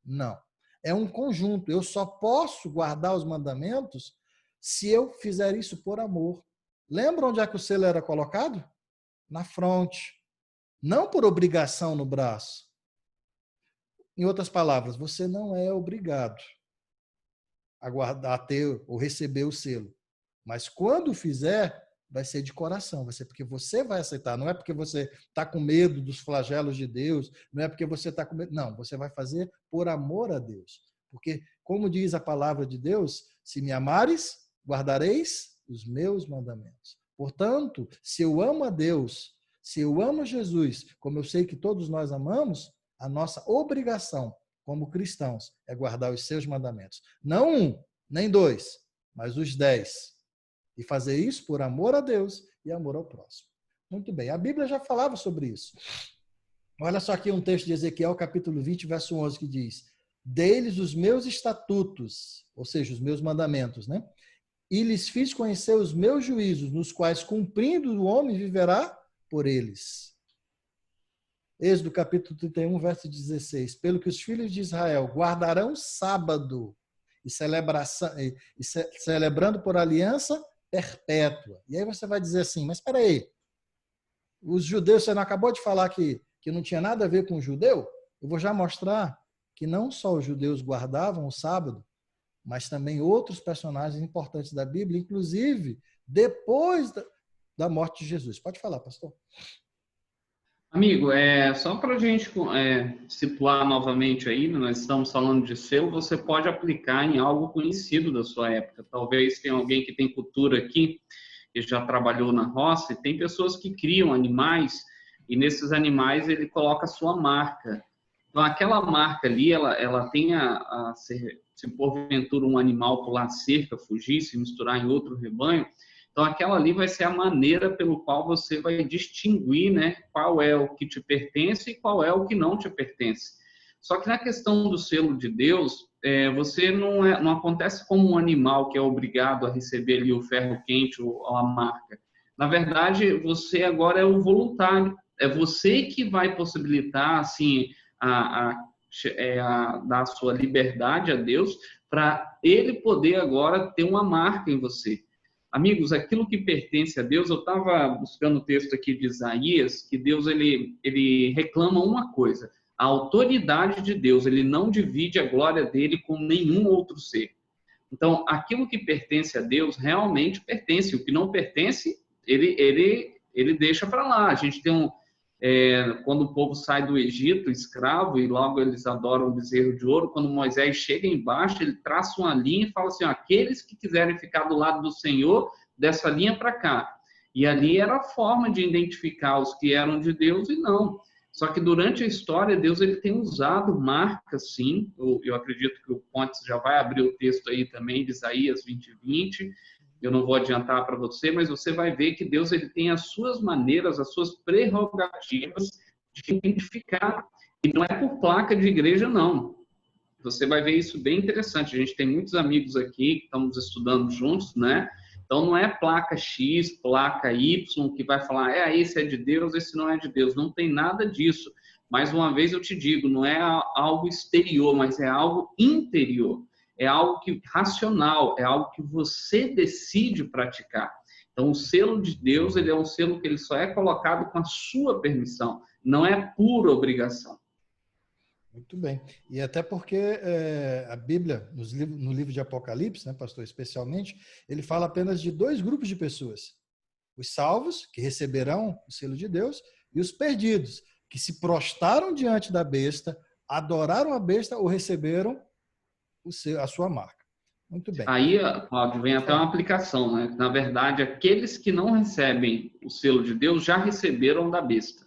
Não. É um conjunto. Eu só posso guardar os mandamentos se eu fizer isso por amor. Lembra onde é que o selo era colocado? Na fronte. Não por obrigação no braço. Em outras palavras, você não é obrigado a guardar, a ter ou receber o selo. Mas quando fizer, vai ser de coração, vai ser porque você vai aceitar, não é porque você está com medo dos flagelos de Deus, não é porque você está com medo, não, você vai fazer por amor a Deus. Porque, como diz a palavra de Deus, se me amares, guardareis os meus mandamentos. Portanto, se eu amo a Deus, se eu amo Jesus, como eu sei que todos nós amamos, a nossa obrigação como cristãos é guardar os seus mandamentos. Não um, nem dois, mas os 10. E fazer isso por amor a Deus e amor ao próximo. Muito bem, a Bíblia já falava sobre isso. Olha só aqui um texto de Ezequiel, capítulo 20, verso 11, que diz: Dei-lhes os meus estatutos, ou seja, os meus mandamentos, né? E lhes fiz conhecer os meus juízos, nos quais, cumprindo, o homem viverá por eles. Êxodo, capítulo 31, verso 16. Pelo que os filhos de Israel guardarão sábado e celebrando por aliança perpétua. E aí você vai dizer assim, mas espera aí, os judeus, você não acabou de falar que não tinha nada a ver com o judeu? Eu vou já mostrar que não só os judeus guardavam o sábado, mas também outros personagens importantes da Bíblia, inclusive depois da morte de Jesus. Pode falar, pastor. Amigo, só para a gente situar novamente aí, nós estamos falando de selo, você pode aplicar em algo conhecido da sua época. Talvez tenha alguém que tem cultura aqui, que já trabalhou na roça, e tem pessoas que criam animais, e nesses animais ele coloca a sua marca. Então, aquela marca ali, ela tem se porventura um animal pular cerca, fugir, se misturar em outro rebanho, então, aquela ali vai ser a maneira pelo qual você vai distinguir, né, qual é o que te pertence e qual é o que não te pertence. Só que na questão do selo de Deus, você não acontece como um animal que é obrigado a receber ali o ferro quente ou a marca. Na verdade, você agora é o voluntário. É você que vai possibilitar, assim, dar a sua liberdade a Deus para Ele poder agora ter uma marca em você. Amigos, aquilo que pertence a Deus, eu estava buscando o texto aqui de Isaías, que Deus ele reclama uma coisa, a autoridade de Deus, ele não divide a glória dele com nenhum outro ser. Então, aquilo que pertence a Deus realmente pertence, o que não pertence, ele deixa para lá. A gente tem quando o povo sai do Egito, escravo, e logo eles adoram o bezerro de ouro, quando Moisés chega embaixo, ele traça uma linha e fala assim, ó, aqueles que quiserem ficar do lado do Senhor, dessa linha para cá. E ali era a forma de identificar os que eram de Deus e não. Só que durante a história, Deus ele tem usado marcas, sim. Eu acredito que o Pontes já vai abrir o texto aí também, de Isaías 20:20. Eu não vou adiantar para você, mas você vai ver que Deus ele tem as suas maneiras, as suas prerrogativas de identificar. E não é por placa de igreja, não. Você vai ver isso bem interessante. A gente tem muitos amigos aqui que estamos estudando juntos, né? Então, não é placa X, placa Y, que vai falar, esse é de Deus, esse não é de Deus. Não tem nada disso. Mais uma vez eu te digo, não é algo exterior, mas é algo interior. É algo racional, é algo que você decide praticar. Então, o selo de Deus, ele é um selo que ele só é colocado com a sua permissão, não é pura obrigação. Muito bem. E até porque a Bíblia, no livro de Apocalipse, né, pastor, especialmente, ele fala apenas de 2 grupos de pessoas. Os salvos, que receberão o selo de Deus, e os perdidos, que se prostraram diante da besta, adoraram a besta ou receberam a sua marca. Muito bem. Aí, Cláudio, vem até uma aplicação, né? Na verdade, aqueles que não recebem o selo de Deus já receberam da besta.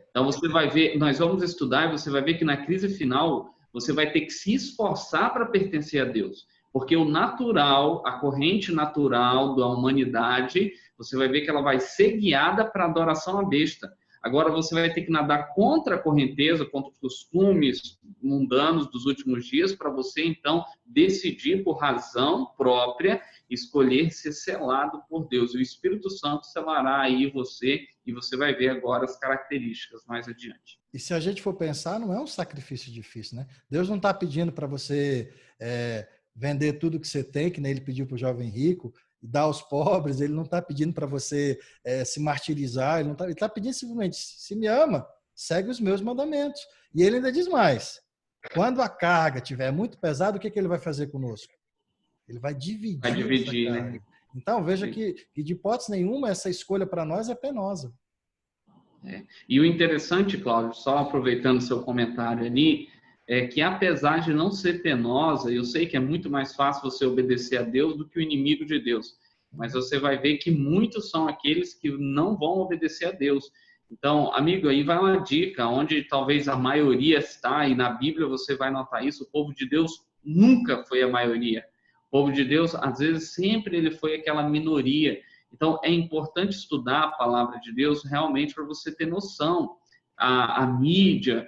Então, você vai ver, nós vamos estudar e você vai ver que na crise final, você vai ter que se esforçar para pertencer a Deus. Porque o natural, a corrente natural da humanidade, você vai ver que ela vai ser guiada para a adoração à besta. Agora você vai ter que nadar contra a correnteza, contra os costumes mundanos dos últimos dias, para você, então, decidir por razão própria, escolher ser selado por Deus. E o Espírito Santo selará aí você, e você vai ver agora as características mais adiante. E se a gente for pensar, não é um sacrifício difícil, né? Deus não está pedindo para você vender tudo que você tem, que nem ele pediu para o jovem rico, e dar aos pobres. Ele não está pedindo para você se martirizar, ele está pedindo simplesmente, se me ama, segue os meus mandamentos. E ele ainda diz mais, quando a carga estiver muito pesada, o que ele vai fazer conosco? Ele vai dividir. Vai dividir, né? Então, veja que de hipótese nenhuma, essa escolha para nós é penosa. E o interessante, Cláudio, só aproveitando seu comentário ali, é que apesar de não ser penosa, eu sei que é muito mais fácil você obedecer a Deus do que o inimigo de Deus, mas você vai ver que muitos são aqueles que não vão obedecer a Deus. Então, amigo, aí vai uma dica, onde talvez a maioria está, e na Bíblia você vai notar isso, o povo de Deus nunca foi a maioria. O povo de Deus, às vezes, sempre ele foi aquela minoria. Então, é importante estudar a palavra de Deus realmente para você ter noção. A mídia,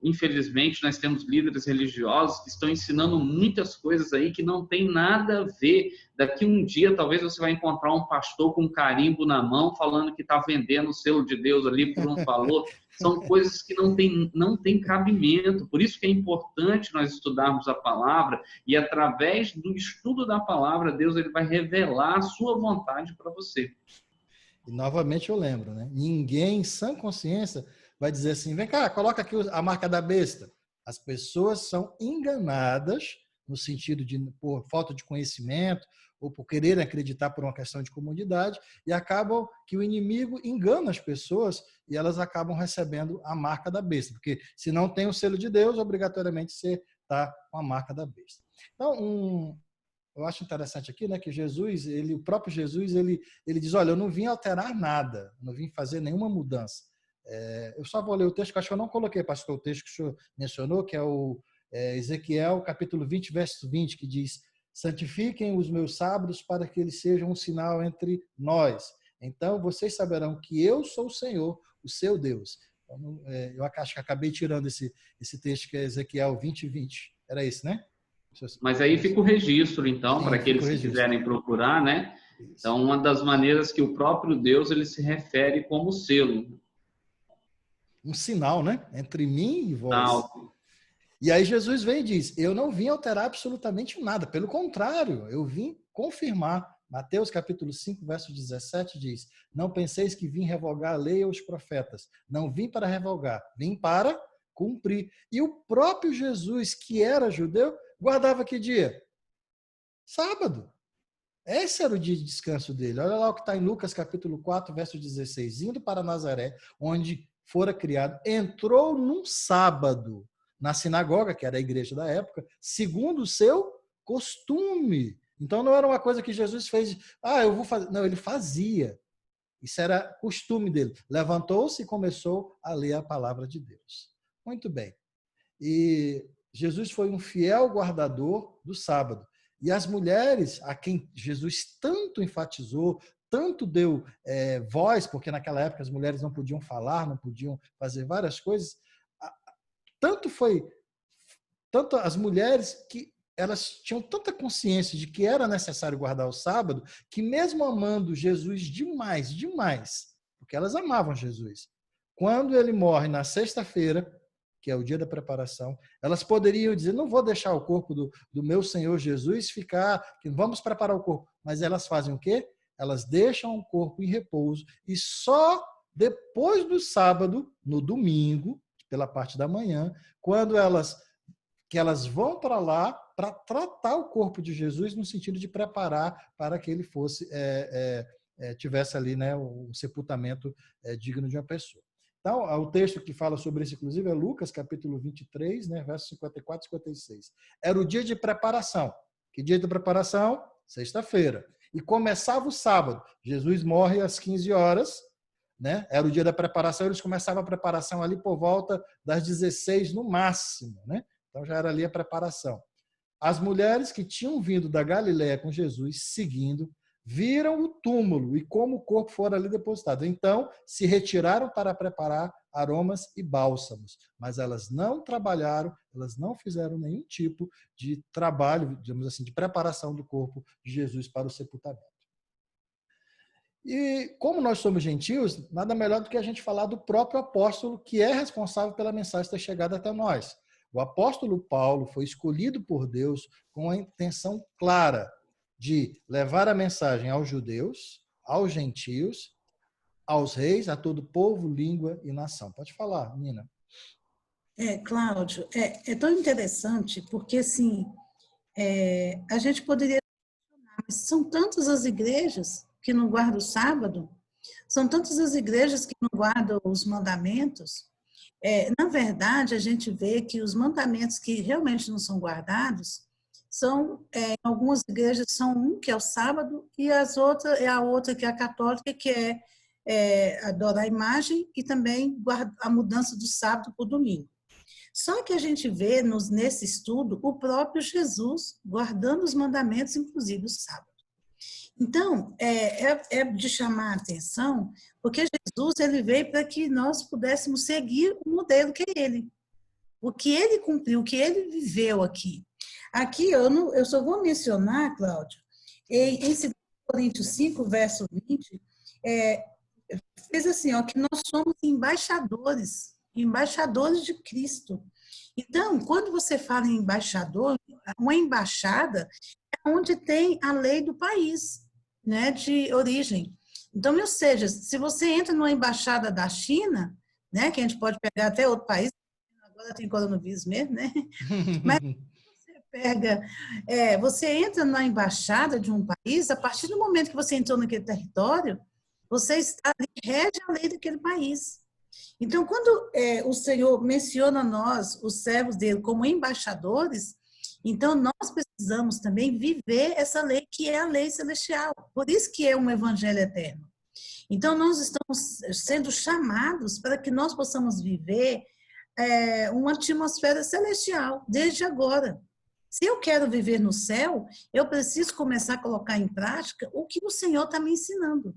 infelizmente, nós temos líderes religiosos que estão ensinando muitas coisas aí que não tem nada a ver. Daqui um dia, talvez você vai encontrar um pastor com um carimbo na mão falando que está vendendo o selo de Deus ali por um valor. São coisas que não tem cabimento. Por isso que é importante nós estudarmos a palavra e, através do estudo da palavra, Deus ele vai revelar a sua vontade para você. E, novamente, eu lembro, né? Ninguém, em sã consciência, vai dizer assim, vem cá, coloca aqui a marca da besta. As pessoas são enganadas no sentido de por falta de conhecimento ou por querer acreditar por uma questão de comodidade e acabam que o inimigo engana as pessoas e elas acabam recebendo a marca da besta, porque se não tem o selo de Deus, obrigatoriamente você está com a marca da besta. Então, eu acho interessante aqui, né, que Jesus, o próprio Jesus, ele diz, olha, eu não vim alterar nada, não vim fazer nenhuma mudança. Eu só vou ler o texto, que acho que eu não coloquei, pastor, o texto que o senhor mencionou, que é o Ezequiel, capítulo 20, verso 20, que diz, santifiquem os meus sábados para que eles sejam um sinal entre nós. Então, vocês saberão que eu sou o Senhor, o seu Deus. Então, eu acho que acabei tirando esse texto, que é Ezequiel 20, 20. Era esse, né? Mas aí fica o registro, então, para aqueles que quiserem procurar, né? Isso. Então, uma das maneiras que o próprio Deus ele se refere como selo. Um sinal, né? Entre mim e vós. E aí Jesus vem e diz, eu não vim alterar absolutamente nada, pelo contrário, eu vim confirmar. Mateus capítulo 5, verso 17 diz, não penseis que vim revogar a lei ou os profetas. Não vim para revogar, vim para cumprir. E o próprio Jesus, que era judeu, guardava que dia? Sábado. Esse era o dia de descanso dele. Olha lá o que está em Lucas capítulo 4, verso 16. Indo para Nazaré, onde fora criado, entrou num sábado na sinagoga, que era a igreja da época, segundo o seu costume. Então não era uma coisa que Jesus fez, eu vou fazer. Não, ele fazia. Isso era costume dele. Levantou-se e começou a ler a palavra de Deus. Muito bem. E Jesus foi um fiel guardador do sábado. E as mulheres, a quem Jesus tanto enfatizou, tanto deu voz, porque naquela época as mulheres não podiam falar, não podiam fazer várias coisas, tanto as mulheres que elas tinham tanta consciência de que era necessário guardar o sábado, que mesmo amando Jesus demais, porque elas amavam Jesus, quando ele morre na sexta-feira, que é o dia da preparação, elas poderiam dizer, não vou deixar o corpo do meu Senhor Jesus ficar, vamos preparar o corpo. Mas elas fazem o quê? Elas deixam o corpo em repouso e só depois do sábado, no domingo, pela parte da manhã, quando elas vão para lá para tratar o corpo de Jesus no sentido de preparar para que ele fosse tivesse ali, né, um sepultamento digno de uma pessoa. Então, o texto que fala sobre isso, inclusive, é Lucas, capítulo 23, né, versos 54 e 56. Era o dia de preparação. Que dia de preparação? Sexta-feira. E começava o sábado. Jesus morre às 15 horas, né? Era o dia da preparação, eles começavam a preparação ali por volta das 16 no máximo, né? Então, já era ali a preparação. As mulheres que tinham vindo da Galiléia com Jesus, seguindo, viram o túmulo e como o corpo fora ali depositado. Então, se retiraram para preparar aromas e bálsamos. Mas elas não trabalharam, elas não fizeram nenhum tipo de trabalho, digamos assim, de preparação do corpo de Jesus para o sepultamento. E como nós somos gentios, nada melhor do que a gente falar do próprio apóstolo, que é responsável pela mensagem ter chegado até nós. O apóstolo Paulo foi escolhido por Deus com a intenção clara de levar a mensagem aos judeus, aos gentios, aos reis, a todo povo, língua e nação. Pode falar, Nina. Cláudio, é tão interessante porque, assim, a gente poderia... São tantas as igrejas que não guardam o sábado, são tantas as igrejas que não guardam os mandamentos. Na verdade, a gente vê que os mandamentos que realmente não são guardados são, em algumas igrejas, são um, que é o sábado, e a outra, que é a católica, que é adorar a imagem e também a mudança do sábado para o domingo. Só que a gente vê nesse estudo o próprio Jesus guardando os mandamentos, inclusive o sábado. Então, é de chamar a atenção, porque Jesus ele veio para que nós pudéssemos seguir o modelo que é ele. O que ele cumpriu, o que ele viveu aqui. Aqui, eu só vou mencionar, Cláudio, em 2 Coríntios 5, verso 20, fez assim, que nós somos embaixadores de Cristo. Então, quando você fala em embaixador, uma embaixada é onde tem a lei do país, né, de origem. Então, ou seja, se você entra numa embaixada da China, né, que a gente pode pegar até outro país, agora tem coronavírus mesmo, né? Mas você entra na embaixada de um país, a partir do momento que você entrou naquele território, você está ali, rege a lei daquele país. Então, quando o Senhor menciona nós, os servos dele, como embaixadores, então nós precisamos também viver essa lei, que é a lei celestial. Por isso que é um evangelho eterno. Então, nós estamos sendo chamados para que nós possamos viver uma atmosfera celestial, desde agora. Se eu quero viver no céu, eu preciso começar a colocar em prática o que o Senhor está me ensinando.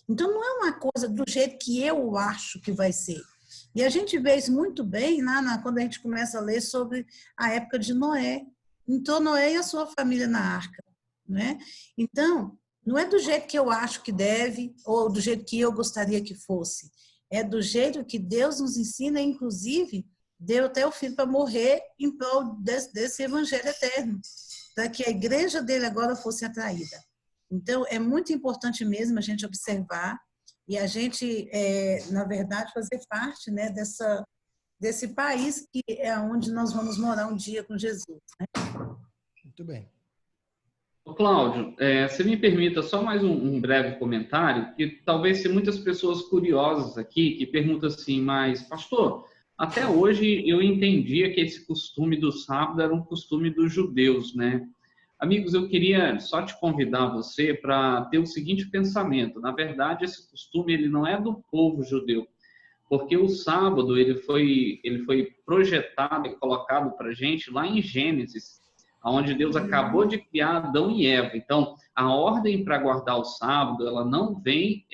Então, não é uma coisa do jeito que eu acho que vai ser. E a gente vê isso muito bem quando a gente começa a ler sobre a época de Noé. Entrou Noé e a sua família na arca, né? Então, não é do jeito que eu acho que deve, ou do jeito que eu gostaria que fosse. É do jeito que Deus nos ensina, inclusive, deu até o filho para morrer em prol desse evangelho eterno, para que a igreja dele agora fosse atraída. Então, é muito importante mesmo a gente observar e a gente, na verdade, fazer parte, né, desse país que é onde nós vamos morar um dia com Jesus. Né? Muito bem. Ô, Cláudio, você me permita só mais um breve comentário, que talvez tenha muitas pessoas curiosas aqui que perguntam assim, mas, pastor, até hoje eu entendia que esse costume do sábado era um costume dos judeus, né? Amigos, eu queria só te convidar você para ter o seguinte pensamento. Na verdade, esse costume ele não é do povo judeu, porque o sábado ele foi projetado e colocado para a gente lá em Gênesis, onde Deus acabou de criar Adão e Eva. Então, a ordem para guardar o sábado, ela não vem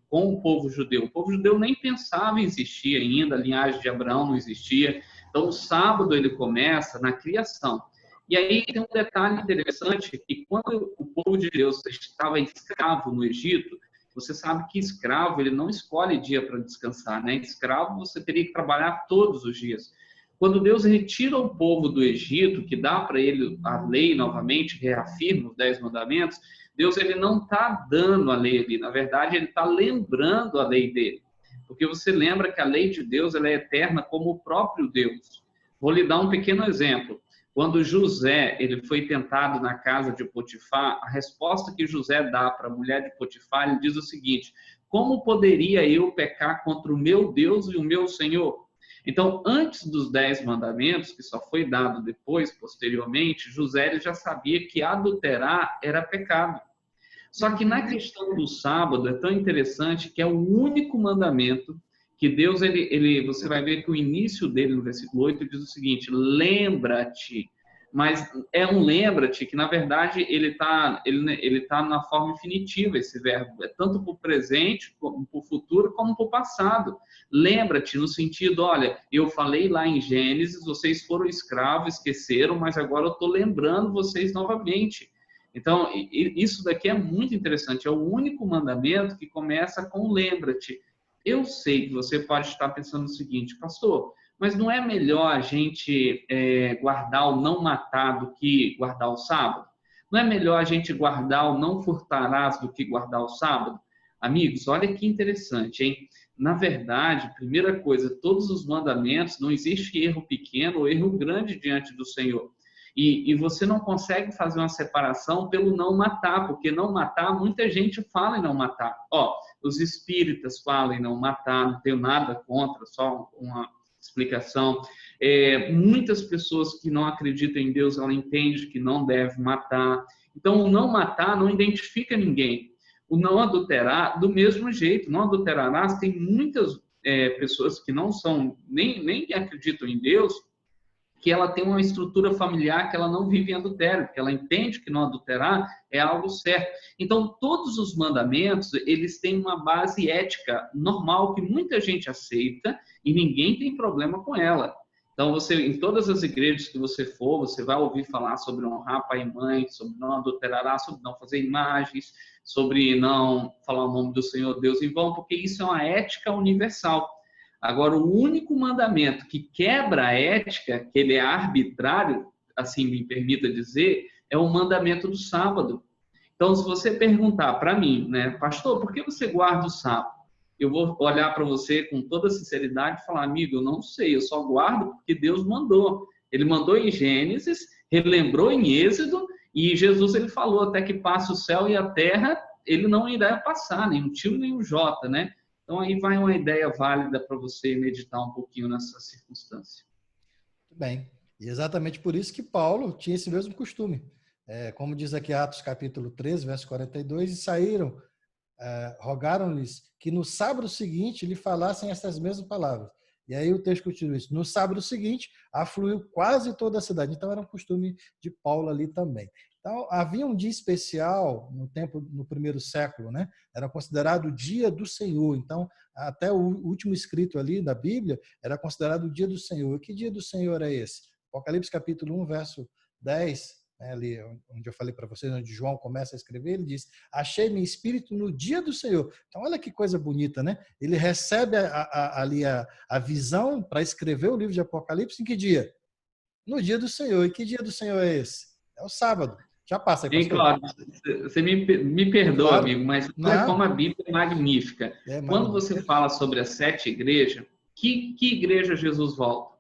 com o povo judeu. O povo judeu nem pensava em existir ainda, a linhagem de Abraão não existia. Então, o sábado ele começa na criação. E aí tem um detalhe interessante, que quando o povo de Deus estava escravo no Egito, você sabe que escravo ele não escolhe dia para descansar, né? Escravo você teria que trabalhar todos os dias. Quando Deus retira o povo do Egito, que dá para ele a lei novamente, reafirma os 10 mandamentos, Deus ele não está dando a lei ali, na verdade ele está lembrando a lei dele. Porque você lembra que a lei de Deus ela é eterna como o próprio Deus. Vou lhe dar um pequeno exemplo. Quando José ele foi tentado na casa de Potifar, a resposta que José dá para a mulher de Potifar, ele diz o seguinte: como poderia eu pecar contra o meu Deus e o meu Senhor? Então, antes dos 10 mandamentos, que só foi dado depois, posteriormente, José ele já sabia que adulterar era pecado. Só que na questão do sábado é tão interessante que é o único mandamento que Deus, você vai ver que o início dele, no versículo 8, diz o seguinte: lembra-te. Mas é um lembra-te que, na verdade, ele tá na forma infinitiva, esse verbo. É tanto para o presente, como para o futuro, como para o passado. Lembra-te no sentido, olha, eu falei lá em Gênesis, vocês foram escravos, esqueceram, mas agora eu estou lembrando vocês novamente. Então, isso daqui é muito interessante. É o único mandamento que começa com lembra-te. Eu sei que você pode estar pensando o seguinte, pastor, mas não é melhor a gente guardar o não matar do que guardar o sábado? Não é melhor a gente guardar o não furtarás do que guardar o sábado? Amigos, olha que interessante, hein? Na verdade, primeira coisa, todos os mandamentos, não existe erro pequeno ou erro grande diante do Senhor. E você não consegue fazer uma separação pelo não matar, porque não matar, muita gente fala em não matar. Os espíritas falam em não matar, não tenho nada contra, só uma explicação. Muitas pessoas que não acreditam em Deus, ela entende que não deve matar. Então, o não matar não identifica ninguém. O não adulterar, do mesmo jeito, não adulterarás, tem muitas pessoas que não são, nem acreditam em Deus, que ela tem uma estrutura familiar que ela não vive em adultério, porque ela entende que não adulterar é algo certo. Então, todos os mandamentos, eles têm uma base ética normal que muita gente aceita e ninguém tem problema com ela. Então, em todas as igrejas que você for, você vai ouvir falar sobre honrar pai e mãe, sobre não adulterar, sobre não fazer imagens, sobre não falar o nome do Senhor Deus em vão, porque isso é uma ética universal. Agora, o único mandamento que quebra a ética, que ele é arbitrário, assim me permita dizer, é o mandamento do sábado. Então, se você perguntar para mim, né, pastor, por que você guarda o sábado? Eu vou olhar para você com toda sinceridade e falar, amigo, eu não sei, eu só guardo porque Deus mandou. Ele mandou em Gênesis, relembrou em Êxodo, e Jesus ele falou, até que passe o céu e a terra, ele não irá passar, nem um tio, nem um jota, né? Então, aí vai uma ideia válida para você meditar um pouquinho nessa circunstância. Muito bem. E exatamente por isso que Paulo tinha esse mesmo costume. Como diz aqui Atos capítulo 13, verso 42, e saíram, rogaram-lhes que no sábado seguinte lhe falassem essas mesmas palavras. E aí o texto continua isso. No sábado seguinte, afluiu quase toda a cidade. Então, era um costume de Paulo ali também. Então, havia um dia especial no primeiro século, né? Era considerado o dia do Senhor. Então, até o último escrito ali da Bíblia era considerado o dia do Senhor. E que dia do Senhor é esse? Apocalipse capítulo 1, verso 10, né, ali onde eu falei para vocês, onde João começa a escrever, ele diz, achei meu espírito no dia do Senhor. Então, olha que coisa bonita, né? Ele recebe ali a visão para escrever o livro de Apocalipse em que dia? No dia do Senhor. E que dia do Senhor é esse? É o sábado. Já passa aí, pastor. Claro, você me perdoa, Claro. amigo, mas olha como a Bíblia é magnífica. Quando você fala sobre as 7 igrejas, que igreja Jesus volta?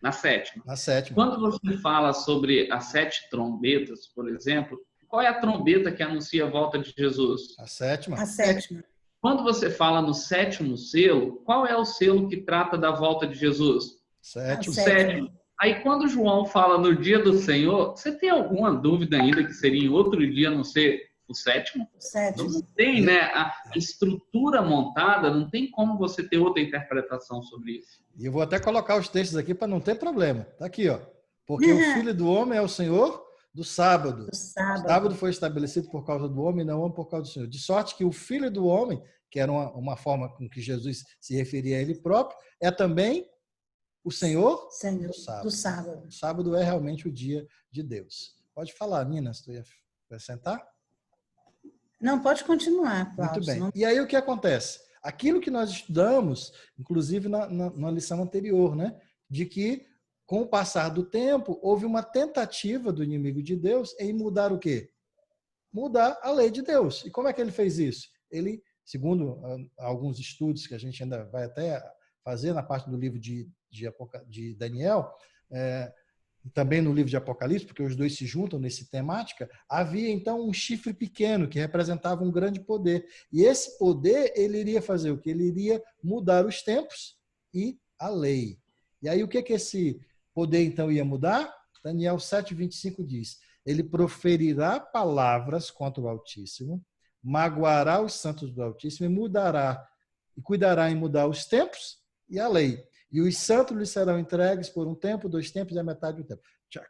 Na sétima. Na sétima. Quando você fala sobre as 7 trombetas, por exemplo, qual é a trombeta que anuncia a volta de Jesus? A sétima. A sétima. Quando você fala no sétimo selo, qual é o selo que trata da volta de Jesus? Sétimo. O sétimo. Aí, quando João fala no dia do Senhor, você tem alguma dúvida ainda que seria em outro dia, a não ser o sétimo? O sétimo. Não tem, né? A estrutura montada, não tem como você ter outra interpretação sobre isso. E eu vou até colocar os textos aqui para não ter problema. Tá aqui, ó. Porque o Filho do Homem é o Senhor do sábado. Do sábado. O sábado foi estabelecido por causa do homem, não por causa do Senhor. De sorte que o Filho do Homem, que era uma forma com que Jesus se referia a ele próprio, é também o Senhor do sábado. O sábado é realmente o dia de Deus. Pode falar, Nina, se tu ia acrescentar? Não, pode continuar, Cláudio. Muito bem. E aí o que acontece? Aquilo que nós estudamos, inclusive na lição anterior, né? De que, com o passar do tempo, houve uma tentativa do inimigo de Deus em mudar o quê? Mudar a lei de Deus. E como é que ele fez isso? Ele, segundo alguns estudos que a gente ainda vai até fazer na parte do livro de Daniel, também no livro de Apocalipse, porque os dois se juntam nessa temática, havia então um chifre pequeno que representava um grande poder. E esse poder, ele iria fazer o quê? Ele iria mudar os tempos e a lei. E aí o que esse poder então ia mudar? Daniel 7:25 diz: ele proferirá palavras contra o Altíssimo, magoará os santos do Altíssimo e cuidará em mudar os tempos e a lei. E os santos lhe serão entregues por um tempo, 2 tempos e a metade do tempo.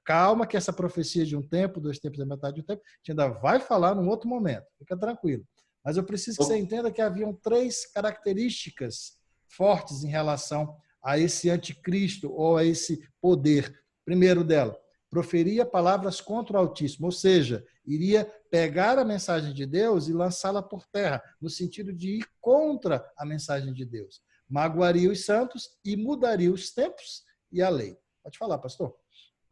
Calma que essa profecia de 1 tempo, 2 tempos e a metade do tempo, a gente ainda vai falar num outro momento. Fica tranquilo. Mas eu preciso que você entenda que haviam 3 características fortes em relação a esse anticristo ou a esse poder. Primeiro dela, proferia palavras contra o Altíssimo, ou seja, iria pegar a mensagem de Deus e lançá-la por terra, no sentido de ir contra a mensagem de Deus. Magoaria os santos e mudaria os tempos e a lei. Pode falar, pastor.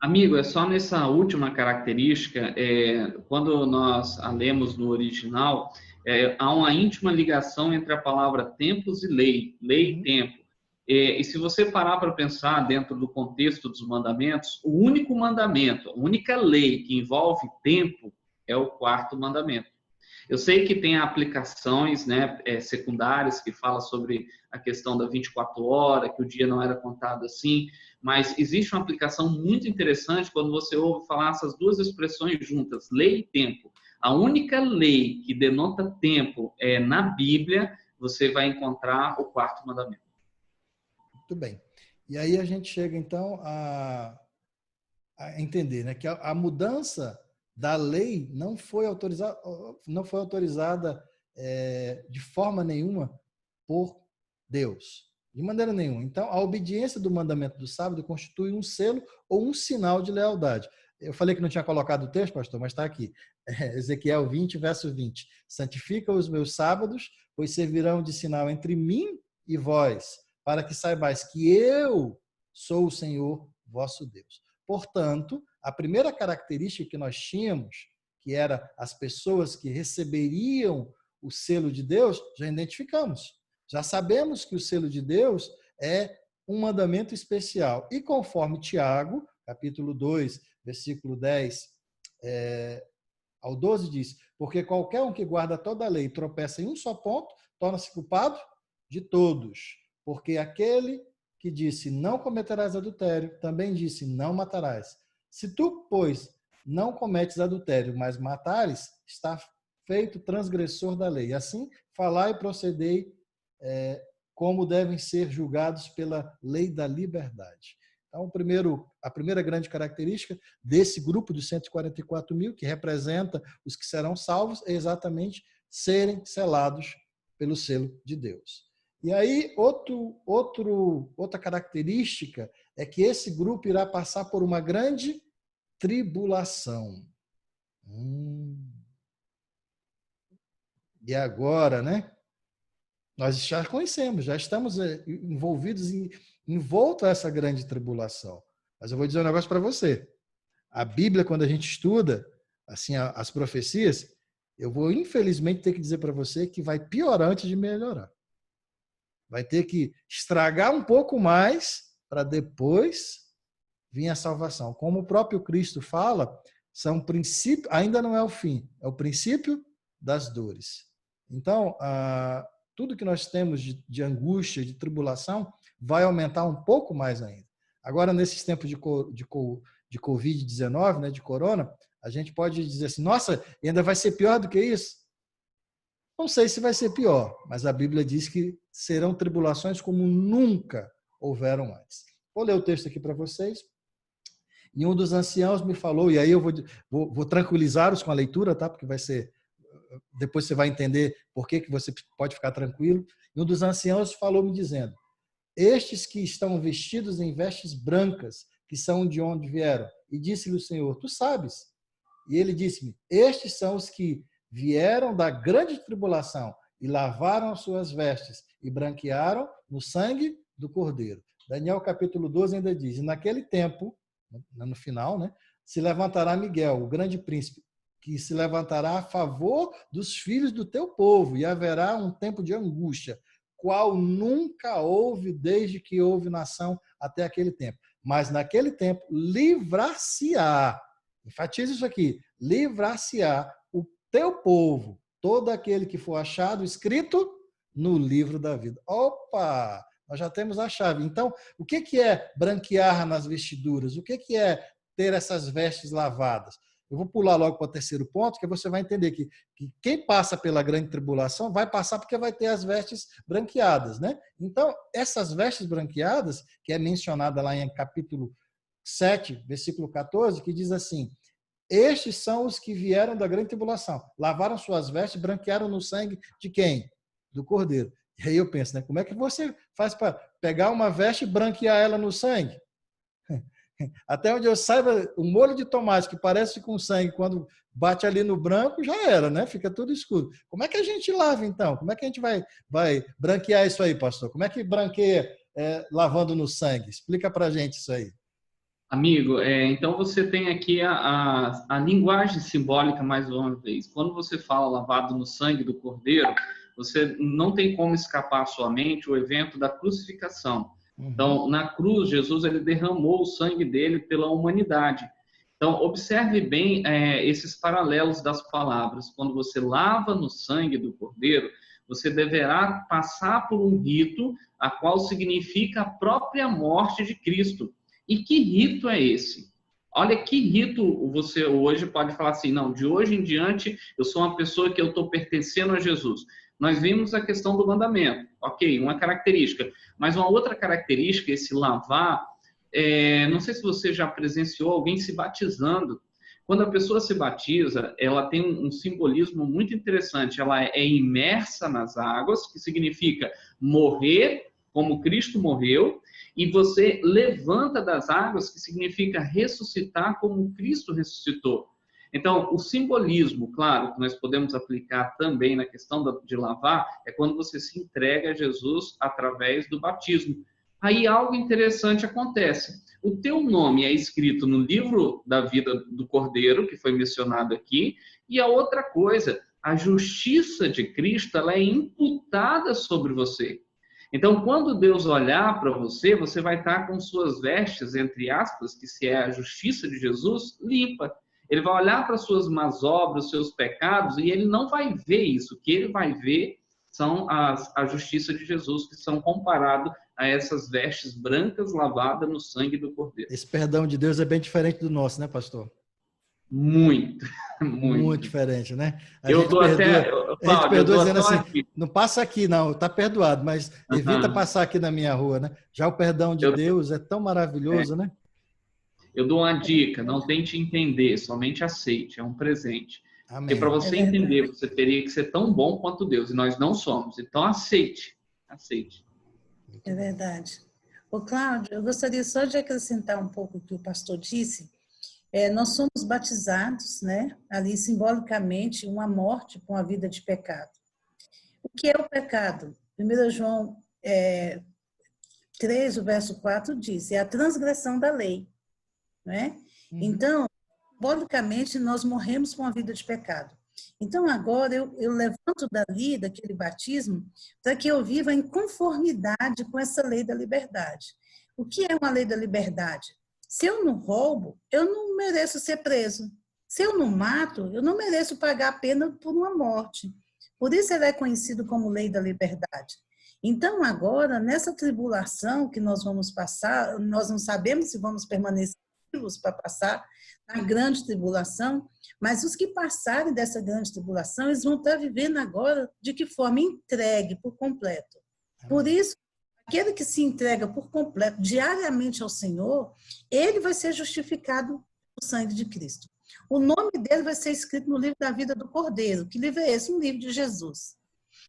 Amigo, é só nessa última característica, quando nós a lemos no original, há uma íntima ligação entre a palavra tempos e lei e tempo. E se você parar para pensar dentro do contexto dos mandamentos, o único mandamento, a única lei que envolve tempo é o 4º mandamento. Eu sei que tem aplicações, né, secundárias que falam sobre a questão da 24 horas, que o dia não era contado assim, mas existe uma aplicação muito interessante quando você ouve falar essas duas expressões juntas, lei e tempo. A única lei que denota tempo na Bíblia, você vai encontrar o 4º mandamento. Muito bem. E aí a gente chega, então, a entender, né, que a mudança da lei não foi autorizada de forma nenhuma por Deus. De maneira nenhuma. Então, a obediência do mandamento do sábado constitui um selo ou um sinal de lealdade. Eu falei que não tinha colocado o texto, pastor, mas está aqui. Ezequiel 20, verso 20. Santifica os meus sábados, pois servirão de sinal entre mim e vós, para que saibais que eu sou o Senhor vosso Deus. Portanto, a primeira característica que nós tínhamos, que era as pessoas que receberiam o selo de Deus, já identificamos. Já sabemos que o selo de Deus é um mandamento especial. E conforme Tiago, capítulo 2, versículo 10 ao 12, diz: porque qualquer um que guarda toda a lei e tropeça em um só ponto, torna-se culpado de todos. Porque aquele que disse, não cometerás adultério, também disse, não matarás. Se tu, pois, não cometes adultério, mas matares, está feito transgressor da lei. Assim, falai e procedei como devem ser julgados pela lei da liberdade. Então, a primeira grande característica desse grupo de 144 mil, que representa os que serão salvos, é exatamente serem selados pelo selo de Deus. E aí, outra característica é que esse grupo irá passar por uma grande tribulação. E agora, né? Nós já conhecemos, já estamos envolvidos envolto a essa grande tribulação. Mas eu vou dizer um negócio para você. A Bíblia, quando a gente estuda assim as profecias, eu vou infelizmente ter que dizer para você que vai piorar antes de melhorar. Vai ter que estragar um pouco mais para depois vir a salvação. Como o próprio Cristo fala, são princípio, ainda não é o fim, é o princípio das dores. Então, tudo que nós temos de angústia, de tribulação, vai aumentar um pouco mais ainda. Agora, nesses tempos de Covid-19, né, de corona, a gente pode dizer assim, nossa, ainda vai ser pior do que isso? Não sei se vai ser pior, mas a Bíblia diz que serão tribulações como nunca houveram antes. Vou ler o texto aqui para vocês. E um dos anciãos me falou, e aí eu vou tranquilizá-los com a leitura, tá? Porque vai ser, depois você vai entender por que você pode ficar tranquilo. E um dos anciãos falou me dizendo, estes que estão vestidos em vestes brancas, que são de onde vieram. E disse-lhe o Senhor, tu sabes. E ele disse-me, estes são os que vieram da grande tribulação e lavaram as suas vestes e branquearam no sangue do Cordeiro. Daniel capítulo 12 ainda diz, e naquele tempo, no final, né, se levantará Miguel, o grande príncipe, que se levantará a favor dos filhos do teu povo, e haverá um tempo de angústia, qual nunca houve desde que houve nação até aquele tempo. Mas naquele tempo livrar-se-á, enfatiza isso aqui, livrar-se-á o teu povo, todo aquele que for achado escrito no livro da vida. Opa! Nós já temos a chave. Então, o que é branquear nas vestiduras? O que é ter essas vestes lavadas? Eu vou pular logo para o terceiro ponto, que você vai entender que quem passa pela grande tribulação vai passar porque vai ter as vestes branqueadas, né? Então, essas vestes branqueadas, que é mencionada lá em capítulo 7, versículo 14, que diz assim, estes são os que vieram da grande tribulação, lavaram suas vestes, branquearam no sangue de quem? Do Cordeiro. E aí eu penso, né? Como é que você faz para pegar uma veste e branquear ela no sangue? Até onde eu saiba, o molho de tomate que parece com sangue, quando bate ali no branco, já era, né? Fica tudo escuro. Como é que a gente lava, então? Como é que a gente vai branquear isso aí, pastor? Como é que branqueia lavando no sangue? Explica pra gente isso aí. Amigo, então você tem aqui a linguagem simbólica mais uma vez. Quando você fala lavado no sangue do Cordeiro, você não tem como escapar à sua mente o evento da crucificação. Então, na cruz, Jesus ele derramou o sangue dele pela humanidade. Então, observe bem esses paralelos das palavras. Quando você lava no sangue do Cordeiro, você deverá passar por um rito, a qual significa a própria morte de Cristo. E que rito é esse? Olha que rito você hoje pode falar assim, não, de hoje em diante eu sou uma pessoa que eu estou pertencendo a Jesus. Nós vimos a questão do mandamento, ok, uma característica. Mas uma outra característica, esse lavar, não sei se você já presenciou alguém se batizando. Quando a pessoa se batiza, ela tem um simbolismo muito interessante. Ela é imersa nas águas, que significa morrer como Cristo morreu, e você levanta das águas, que significa ressuscitar como Cristo ressuscitou. Então, o simbolismo, claro, que nós podemos aplicar também na questão de lavar, é quando você se entrega a Jesus através do batismo. Aí algo interessante acontece. O teu nome é escrito no livro da vida do Cordeiro, que foi mencionado aqui, e a outra coisa, a justiça de Cristo, ela é imputada sobre você. Então, quando Deus olhar para você, você vai estar com suas vestes, entre aspas, que se é a justiça de Jesus, limpa. Ele vai olhar para suas más obras, seus pecados, e ele não vai ver isso. O que ele vai ver são a justiça de Jesus, que são comparados a essas vestes brancas lavadas no sangue do Cordeiro. Esse perdão de Deus é bem diferente do nosso, né, pastor? Muito, muito. Muito diferente, né? Eu estou até... A gente perdoa dizendo assim, não passa aqui, não, está perdoado, mas evita passar aqui na minha rua, né? Já o perdão de Deus é tão maravilhoso, né? Eu dou uma dica, não tente entender, somente aceite, é um presente. Amém. Porque para você entender, você teria que ser tão bom quanto Deus, e nós não somos. Então, aceite. É verdade. Ô, Cláudio, eu gostaria só de acrescentar um pouco o que o pastor disse. Nós somos batizados, né? Ali simbolicamente, uma morte com a vida de pecado. O que é o pecado? 1 João 3, o verso 4 diz, é a transgressão da lei. Né? Então, simbolicamente, nós morremos com a vida de pecado. Então, agora, eu levanto dali, daquele batismo, para que eu viva em conformidade com essa lei da liberdade. O que é uma lei da liberdade? Se eu não roubo, eu não mereço ser preso. Se eu não mato, eu não mereço pagar a pena por uma morte. Por isso ele é conhecido como lei da liberdade. Então, agora, nessa tribulação que nós vamos passar, nós não sabemos se vamos permanecer vivos para passar na grande tribulação, mas os que passarem dessa grande tribulação, eles vão estar vivendo agora de que forma? Entregue por completo. Por isso, aquele que se entrega por completo, diariamente ao Senhor, ele vai ser justificado pelo sangue de Cristo. O nome dele vai ser escrito no livro da vida do Cordeiro. Que livro é esse? Um livro de Jesus.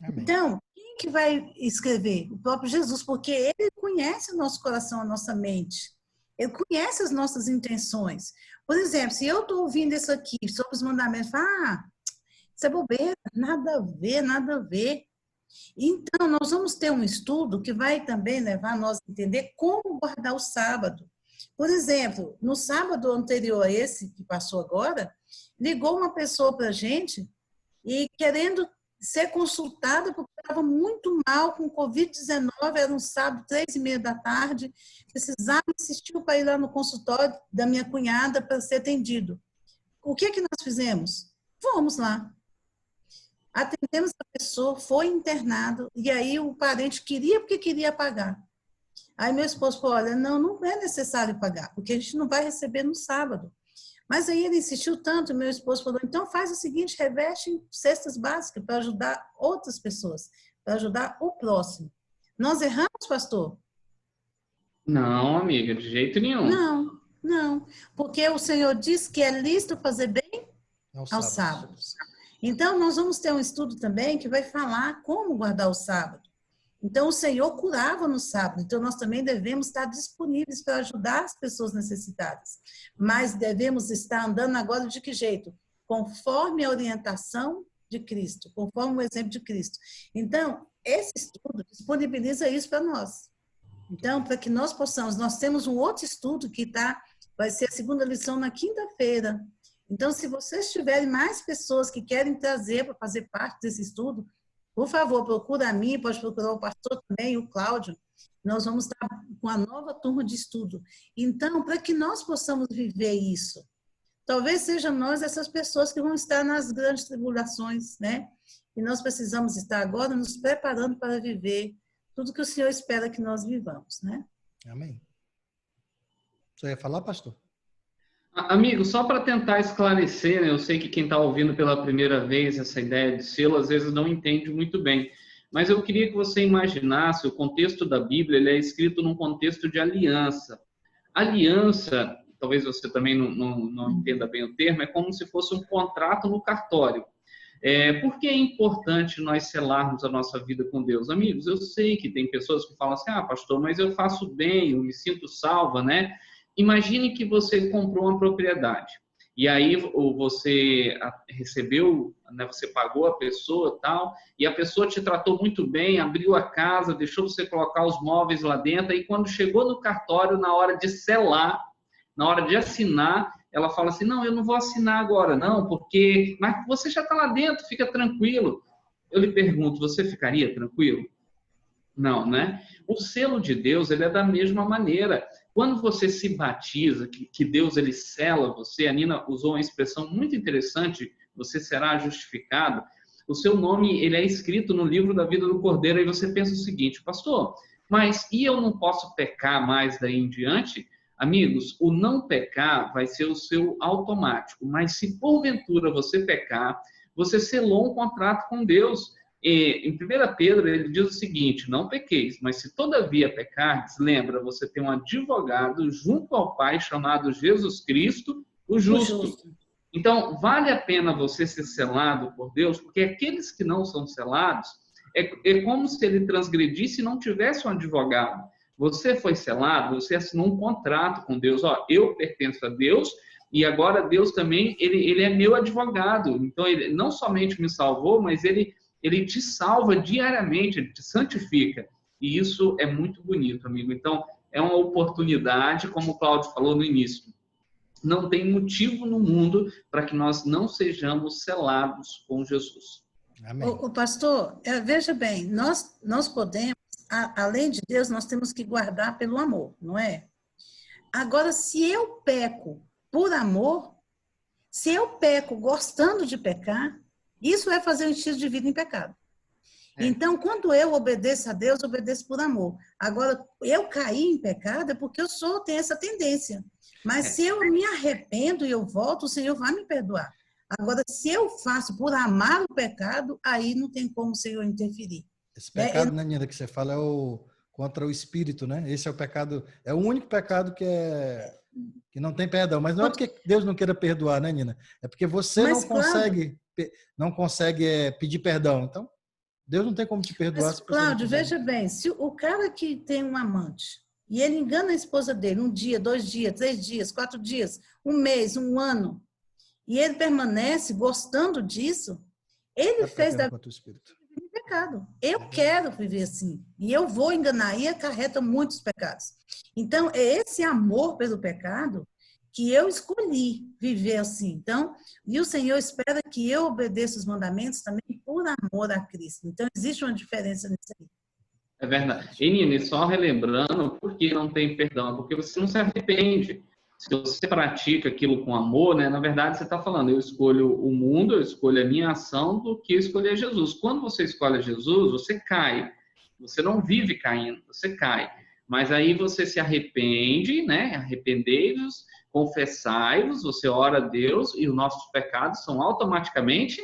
Amém. Então, quem que vai escrever? O próprio Jesus, porque ele conhece o nosso coração, a nossa mente. Ele conhece as nossas intenções. Por exemplo, se eu estou ouvindo isso aqui sobre os mandamentos, isso é bobeira, nada a ver, nada a ver. Então, nós vamos ter um estudo que vai também levar nós a entender como guardar o sábado. Por exemplo, no sábado anterior a esse que passou agora, ligou uma pessoa para a gente e querendo ser consultada porque estava muito mal com Covid-19, era um sábado, 3h30 da tarde, precisava, insistiu para ir lá no consultório da minha cunhada para ser atendido. O que nós fizemos? Fomos lá. Atendemos a pessoa, foi internado, e aí o parente queria porque queria pagar. Aí meu esposo falou, olha, não é necessário pagar, porque a gente não vai receber no sábado. Mas aí ele insistiu tanto, meu esposo falou, então faz o seguinte, reveste cestas básicas para ajudar outras pessoas, para ajudar o próximo. Nós erramos, pastor? Não, amiga, de jeito nenhum. Não, porque o Senhor diz que é lícito fazer bem aos sábados. Então, nós vamos ter um estudo também que vai falar como guardar o sábado. Então, o Senhor curava no sábado. Então, nós também devemos estar disponíveis para ajudar as pessoas necessitadas. Mas devemos estar andando agora de que jeito? Conforme a orientação de Cristo, conforme o exemplo de Cristo. Então, esse estudo disponibiliza isso para nós. Então, para que nós possamos, nós temos um outro estudo que vai ser a segunda lição na quinta-feira. Então, se vocês tiverem mais pessoas que querem trazer para fazer parte desse estudo, por favor, procura a mim, pode procurar o pastor também, o Cláudio. Nós vamos estar com a nova turma de estudo. Então, para que nós possamos viver isso, talvez seja nós essas pessoas que vão estar nas grandes tribulações, né? E nós precisamos estar agora nos preparando para viver tudo que o Senhor espera que nós vivamos, né? Amém. Você ia falar, pastor? Amigo, só para tentar esclarecer, né, eu sei que quem está ouvindo pela primeira vez essa ideia de selo, às vezes não entende muito bem, mas eu queria que você imaginasse o contexto da Bíblia, ele é escrito num contexto de aliança. Aliança, talvez você também não entenda bem o termo, é como se fosse um contrato no cartório. Por que é importante nós selarmos a nossa vida com Deus? Amigos, eu sei que tem pessoas que falam assim, pastor, mas eu faço bem, eu me sinto salva, né? Imagine que você comprou uma propriedade e aí você recebeu, né, você pagou a pessoa tal, e a pessoa te tratou muito bem, abriu a casa, deixou você colocar os móveis lá dentro, e quando chegou no cartório, na hora de selar, na hora de assinar, ela fala assim, não, eu não vou assinar agora não, porque mas você já está lá dentro, fica tranquilo. Eu lhe pergunto, você ficaria tranquilo? Não, né? O selo de Deus, ele é da mesma maneira. Quando você se batiza, que Deus ele sela você, a Nina usou uma expressão muito interessante, você será justificado, o seu nome ele é escrito no livro da vida do Cordeiro, aí você pensa o seguinte, pastor, mas e eu não posso pecar mais daí em diante? Amigos, o não pecar vai ser o seu automático, mas se porventura você pecar, você selou um contrato com Deus. Em 1 Pedro, ele diz o seguinte, não pequeis, mas se todavia pecardes, lembra, você tem um advogado junto ao Pai chamado Jesus Cristo, o justo. Então, vale a pena você ser selado por Deus, porque aqueles que não são selados, é como se ele transgredisse e não tivesse um advogado. Você foi selado, você assinou um contrato com Deus, eu pertenço a Deus, e agora Deus também, ele é meu advogado. Então, ele não somente me salvou, mas ele te salva diariamente, ele te santifica. E isso é muito bonito, amigo. Então, é uma oportunidade, como o Cláudio falou no início. Não tem motivo no mundo para que nós não sejamos selados com Jesus. Amém. O pastor, veja bem, nós podemos, além de Deus, nós temos que guardar pelo amor, não é? Agora, se eu peco por amor, Se eu peco gostando de pecar, isso é fazer um estilo de vida em pecado. Então, quando eu obedeço a Deus, eu obedeço por amor. Agora, eu caí em pecado é porque tenho essa tendência. Mas se eu me arrependo e eu volto, o Senhor vai me perdoar. Agora, se eu faço por amar o pecado, aí não tem como o Senhor interferir. Esse pecado, né, Nina, que você fala contra o espírito, né? Esse é o pecado, é o único pecado que não tem perdão. Mas não é porque Deus não queira perdoar, né, Nina? É porque você não consegue pedir perdão. Então, Deus não tem como te perdoar. Mas, Cláudio, veja bem, se o cara que tem um amante e ele engana a esposa dele 1 dia, 2 dias, 3 dias, 4 dias, 1 mês, 1 ano, e ele permanece gostando disso, ele fez da vida um pecado. Eu quero viver assim. E eu vou enganar. E acarreta muitos pecados. Então, é esse amor pelo pecado que eu escolhi viver assim. Então, e o Senhor espera que eu obedeça os mandamentos também por amor a Cristo. Então, existe uma diferença nisso aí. É verdade. E, Nini, só relembrando, por que não tem perdão? Porque você não se arrepende. Se você pratica aquilo com amor, né, na verdade você está falando, eu escolho o mundo, eu escolho a minha ação do que escolher Jesus. Quando você escolhe Jesus, você cai. Você não vive caindo, você cai. Mas aí você se arrepende, né? Arrependei-vos, confessai-vos, você ora a Deus e os nossos pecados são automaticamente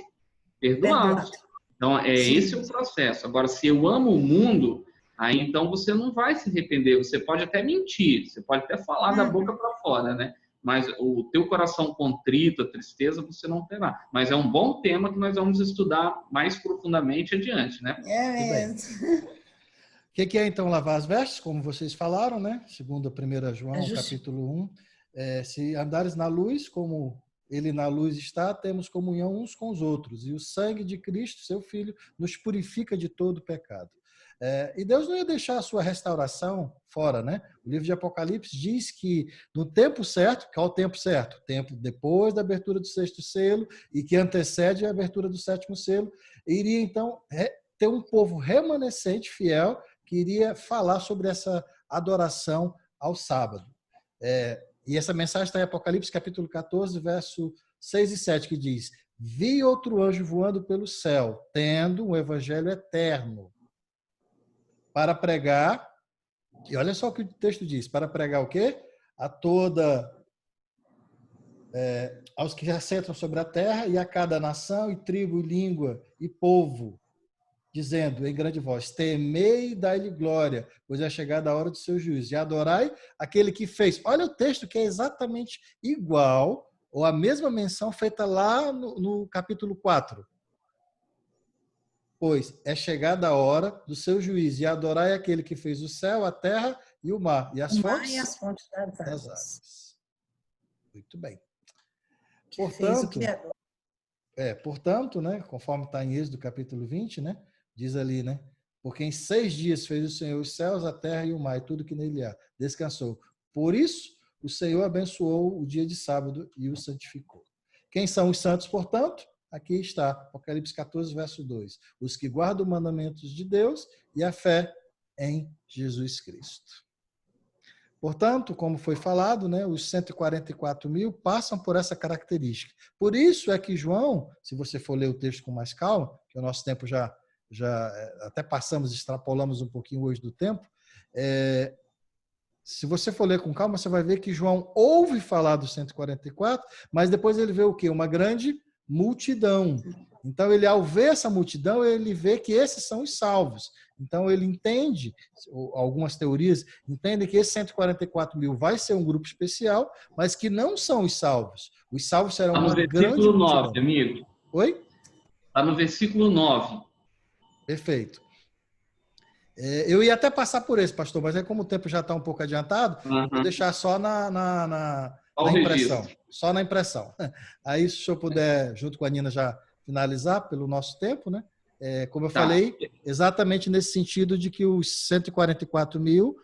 perdoados. Então, esse é o processo. Agora, se eu amo o mundo, aí então você não vai se arrepender. Você pode até mentir, você pode até falar da boca para fora, né? Mas o teu coração contrito, a tristeza, você não terá. Mas é um bom tema que nós vamos estudar mais profundamente adiante, né? É mesmo. O que é então lavar as vestes? Como vocês falaram, né? Segundo 1 João, capítulo 1. Se andares na luz, como ele na luz está, temos comunhão uns com os outros. E o sangue de Cristo, seu Filho, nos purifica de todo pecado. E Deus não ia deixar a sua restauração fora, né? O livro de Apocalipse diz que no tempo certo, qual é o tempo certo? O tempo depois da abertura do 6º selo e que antecede a abertura do 7º selo, iria então ter um povo remanescente, fiel, que iria falar sobre essa adoração ao sábado. E essa mensagem está em Apocalipse capítulo 14, verso 6 e 7, que diz: vi outro anjo voando pelo céu, tendo um evangelho eterno, para pregar, e olha só o que o texto diz, para pregar o quê? Aos que assentam sobre a terra e a cada nação e tribo, e língua e povo, dizendo em grande voz: temei e dai-lhe glória, pois é chegada a hora do seu juízo, e adorai aquele que fez. Olha o texto que é exatamente igual, ou a mesma menção feita lá no capítulo 4. Pois é chegada a hora do seu juízo, e adorai aquele que fez o céu, a terra e o mar, e as fontes das águas. Muito bem. Portanto, né, conforme está em Êxodo capítulo 20, né, diz ali, né, porque em 6 dias fez o Senhor os céus, a terra e o mar, e tudo que nele há. Descansou. Por isso, o Senhor abençoou o dia de sábado e o santificou. Quem são os santos, portanto? Aqui está, Apocalipse 14, verso 2. Os que guardam os mandamentos de Deus e a fé em Jesus Cristo. Portanto, como foi falado, né, os 144 mil passam por essa característica. Por isso é que João, se você for ler o texto com mais calma, que o nosso tempo já até extrapolamos um pouquinho hoje do tempo, se você for ler com calma, você vai ver que João ouve falar dos 144, mas depois ele vê o quê? Uma grande multidão. Então, ele, ao ver essa multidão, ele vê que esses são os salvos. Então, ele entende, algumas teorias entendem que esse 144 mil vai ser um grupo especial, mas que não são os salvos. Os salvos serão uma grande multidão. Está no versículo 9, amigo. Oi? Está no versículo 9. Perfeito. Eu ia até passar por esse, pastor, mas aí como o tempo já está um pouco adiantado, vou deixar só na impressão. Só na impressão. Aí, se o senhor puder, junto com a Nina, já finalizar pelo nosso tempo, né? Como eu falei, exatamente nesse sentido de que os 144 mil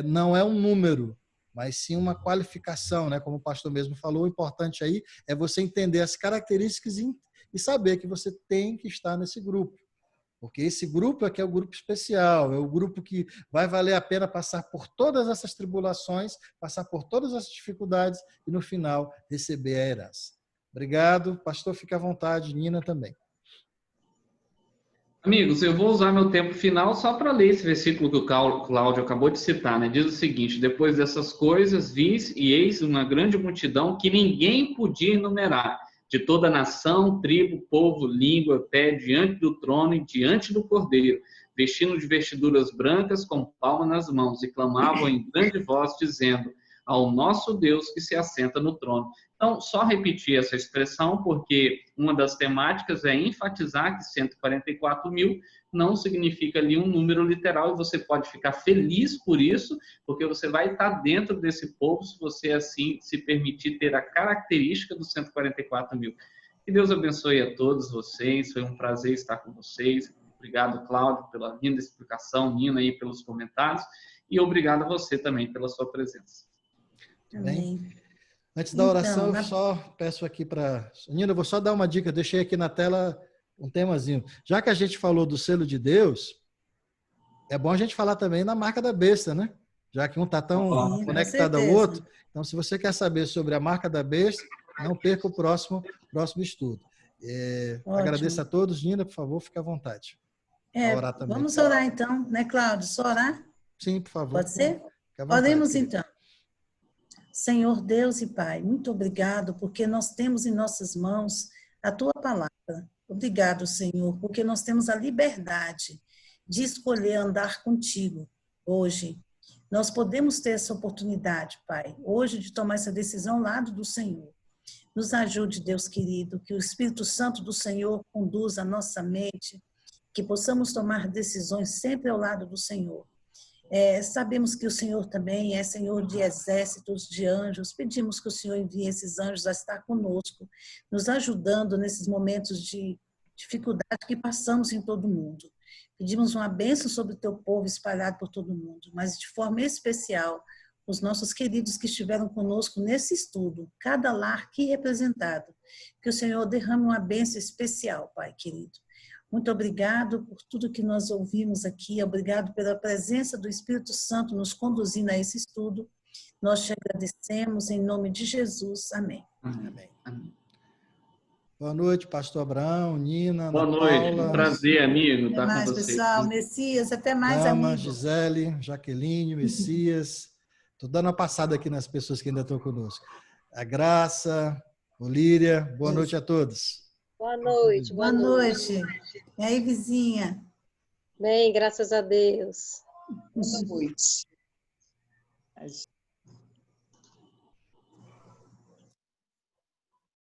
não é um número, mas sim uma qualificação, né? Como o pastor mesmo falou, o importante aí é você entender as características e saber que você tem que estar nesse grupo. Porque esse grupo aqui é o grupo especial, é o grupo que vai valer a pena passar por todas essas tribulações, passar por todas essas dificuldades e, no final, receber a herança. Obrigado. Pastor, fique à vontade. Nina também. Amigos, eu vou usar meu tempo final só para ler esse versículo que o Cláudio acabou de citar, né? Diz o seguinte: depois dessas coisas, vis e eis uma grande multidão que ninguém podia enumerar, de toda nação, tribo, povo, língua, pé, diante do trono e diante do Cordeiro, vestindo de vestiduras brancas, com palma nas mãos, e clamavam em grande voz, dizendo: ao nosso Deus que se assenta no trono. Então, só repetir essa expressão, porque uma das temáticas é enfatizar que 144 mil não significa ali um número literal, e você pode ficar feliz por isso, porque você vai estar dentro desse povo, se você assim se permitir ter a característica dos 144 mil. Que Deus abençoe a todos vocês, foi um prazer estar com vocês. Obrigado, Cláudio, pela linda explicação, Nina, aí pelos comentários, e obrigado a você também pela sua presença. Bem, antes da oração, eu só peço aqui para... Nina, eu vou só dar uma dica, eu deixei aqui na tela um temazinho. Já que a gente falou do selo de Deus, é bom a gente falar também na marca da besta, né? Já que um está tão conectado ao outro. Então, se você quer saber sobre a marca da besta, não perca o próximo estudo. Agradeço a todos. Nina, por favor, fique à vontade. Orar também. Vamos orar então, né, Cláudio? Só orar? Sim, por favor. Pode ser? Oremos então. Senhor Deus e Pai, muito obrigado porque nós temos em nossas mãos a Tua palavra. Obrigado, Senhor, porque nós temos a liberdade de escolher andar contigo hoje. Nós podemos ter essa oportunidade, Pai, hoje de tomar essa decisão ao lado do Senhor. Nos ajude, Deus querido, que o Espírito Santo do Senhor conduza a nossa mente, que possamos tomar decisões sempre ao lado do Senhor. Sabemos que o Senhor também é Senhor de exércitos, de anjos. Pedimos que o Senhor envie esses anjos a estar conosco, nos ajudando nesses momentos de dificuldade que passamos em todo o mundo. Pedimos uma bênção sobre o teu povo espalhado por todo o mundo, mas de forma especial, os nossos queridos que estiveram conosco nesse estudo, cada lar aqui representado. Que o Senhor derrame uma bênção especial, Pai querido. Muito obrigado por tudo que nós ouvimos aqui. Obrigado pela presença do Espírito Santo nos conduzindo a esse estudo. Nós te agradecemos em nome de Jesus. Amém. Amém. Boa noite, pastor Abraão, Nina, Boa noite. Um prazer, amigo, estar com vocês. Pessoal. Messias, até mais, Dama, amigo. Gisele, Jaqueline, Messias. Estou dando uma passada aqui nas pessoas que ainda estão conosco. A Graça, Olíria, boa noite a todos. Boa noite. Boa noite. E aí, vizinha? Bem, graças a Deus. Boa noite.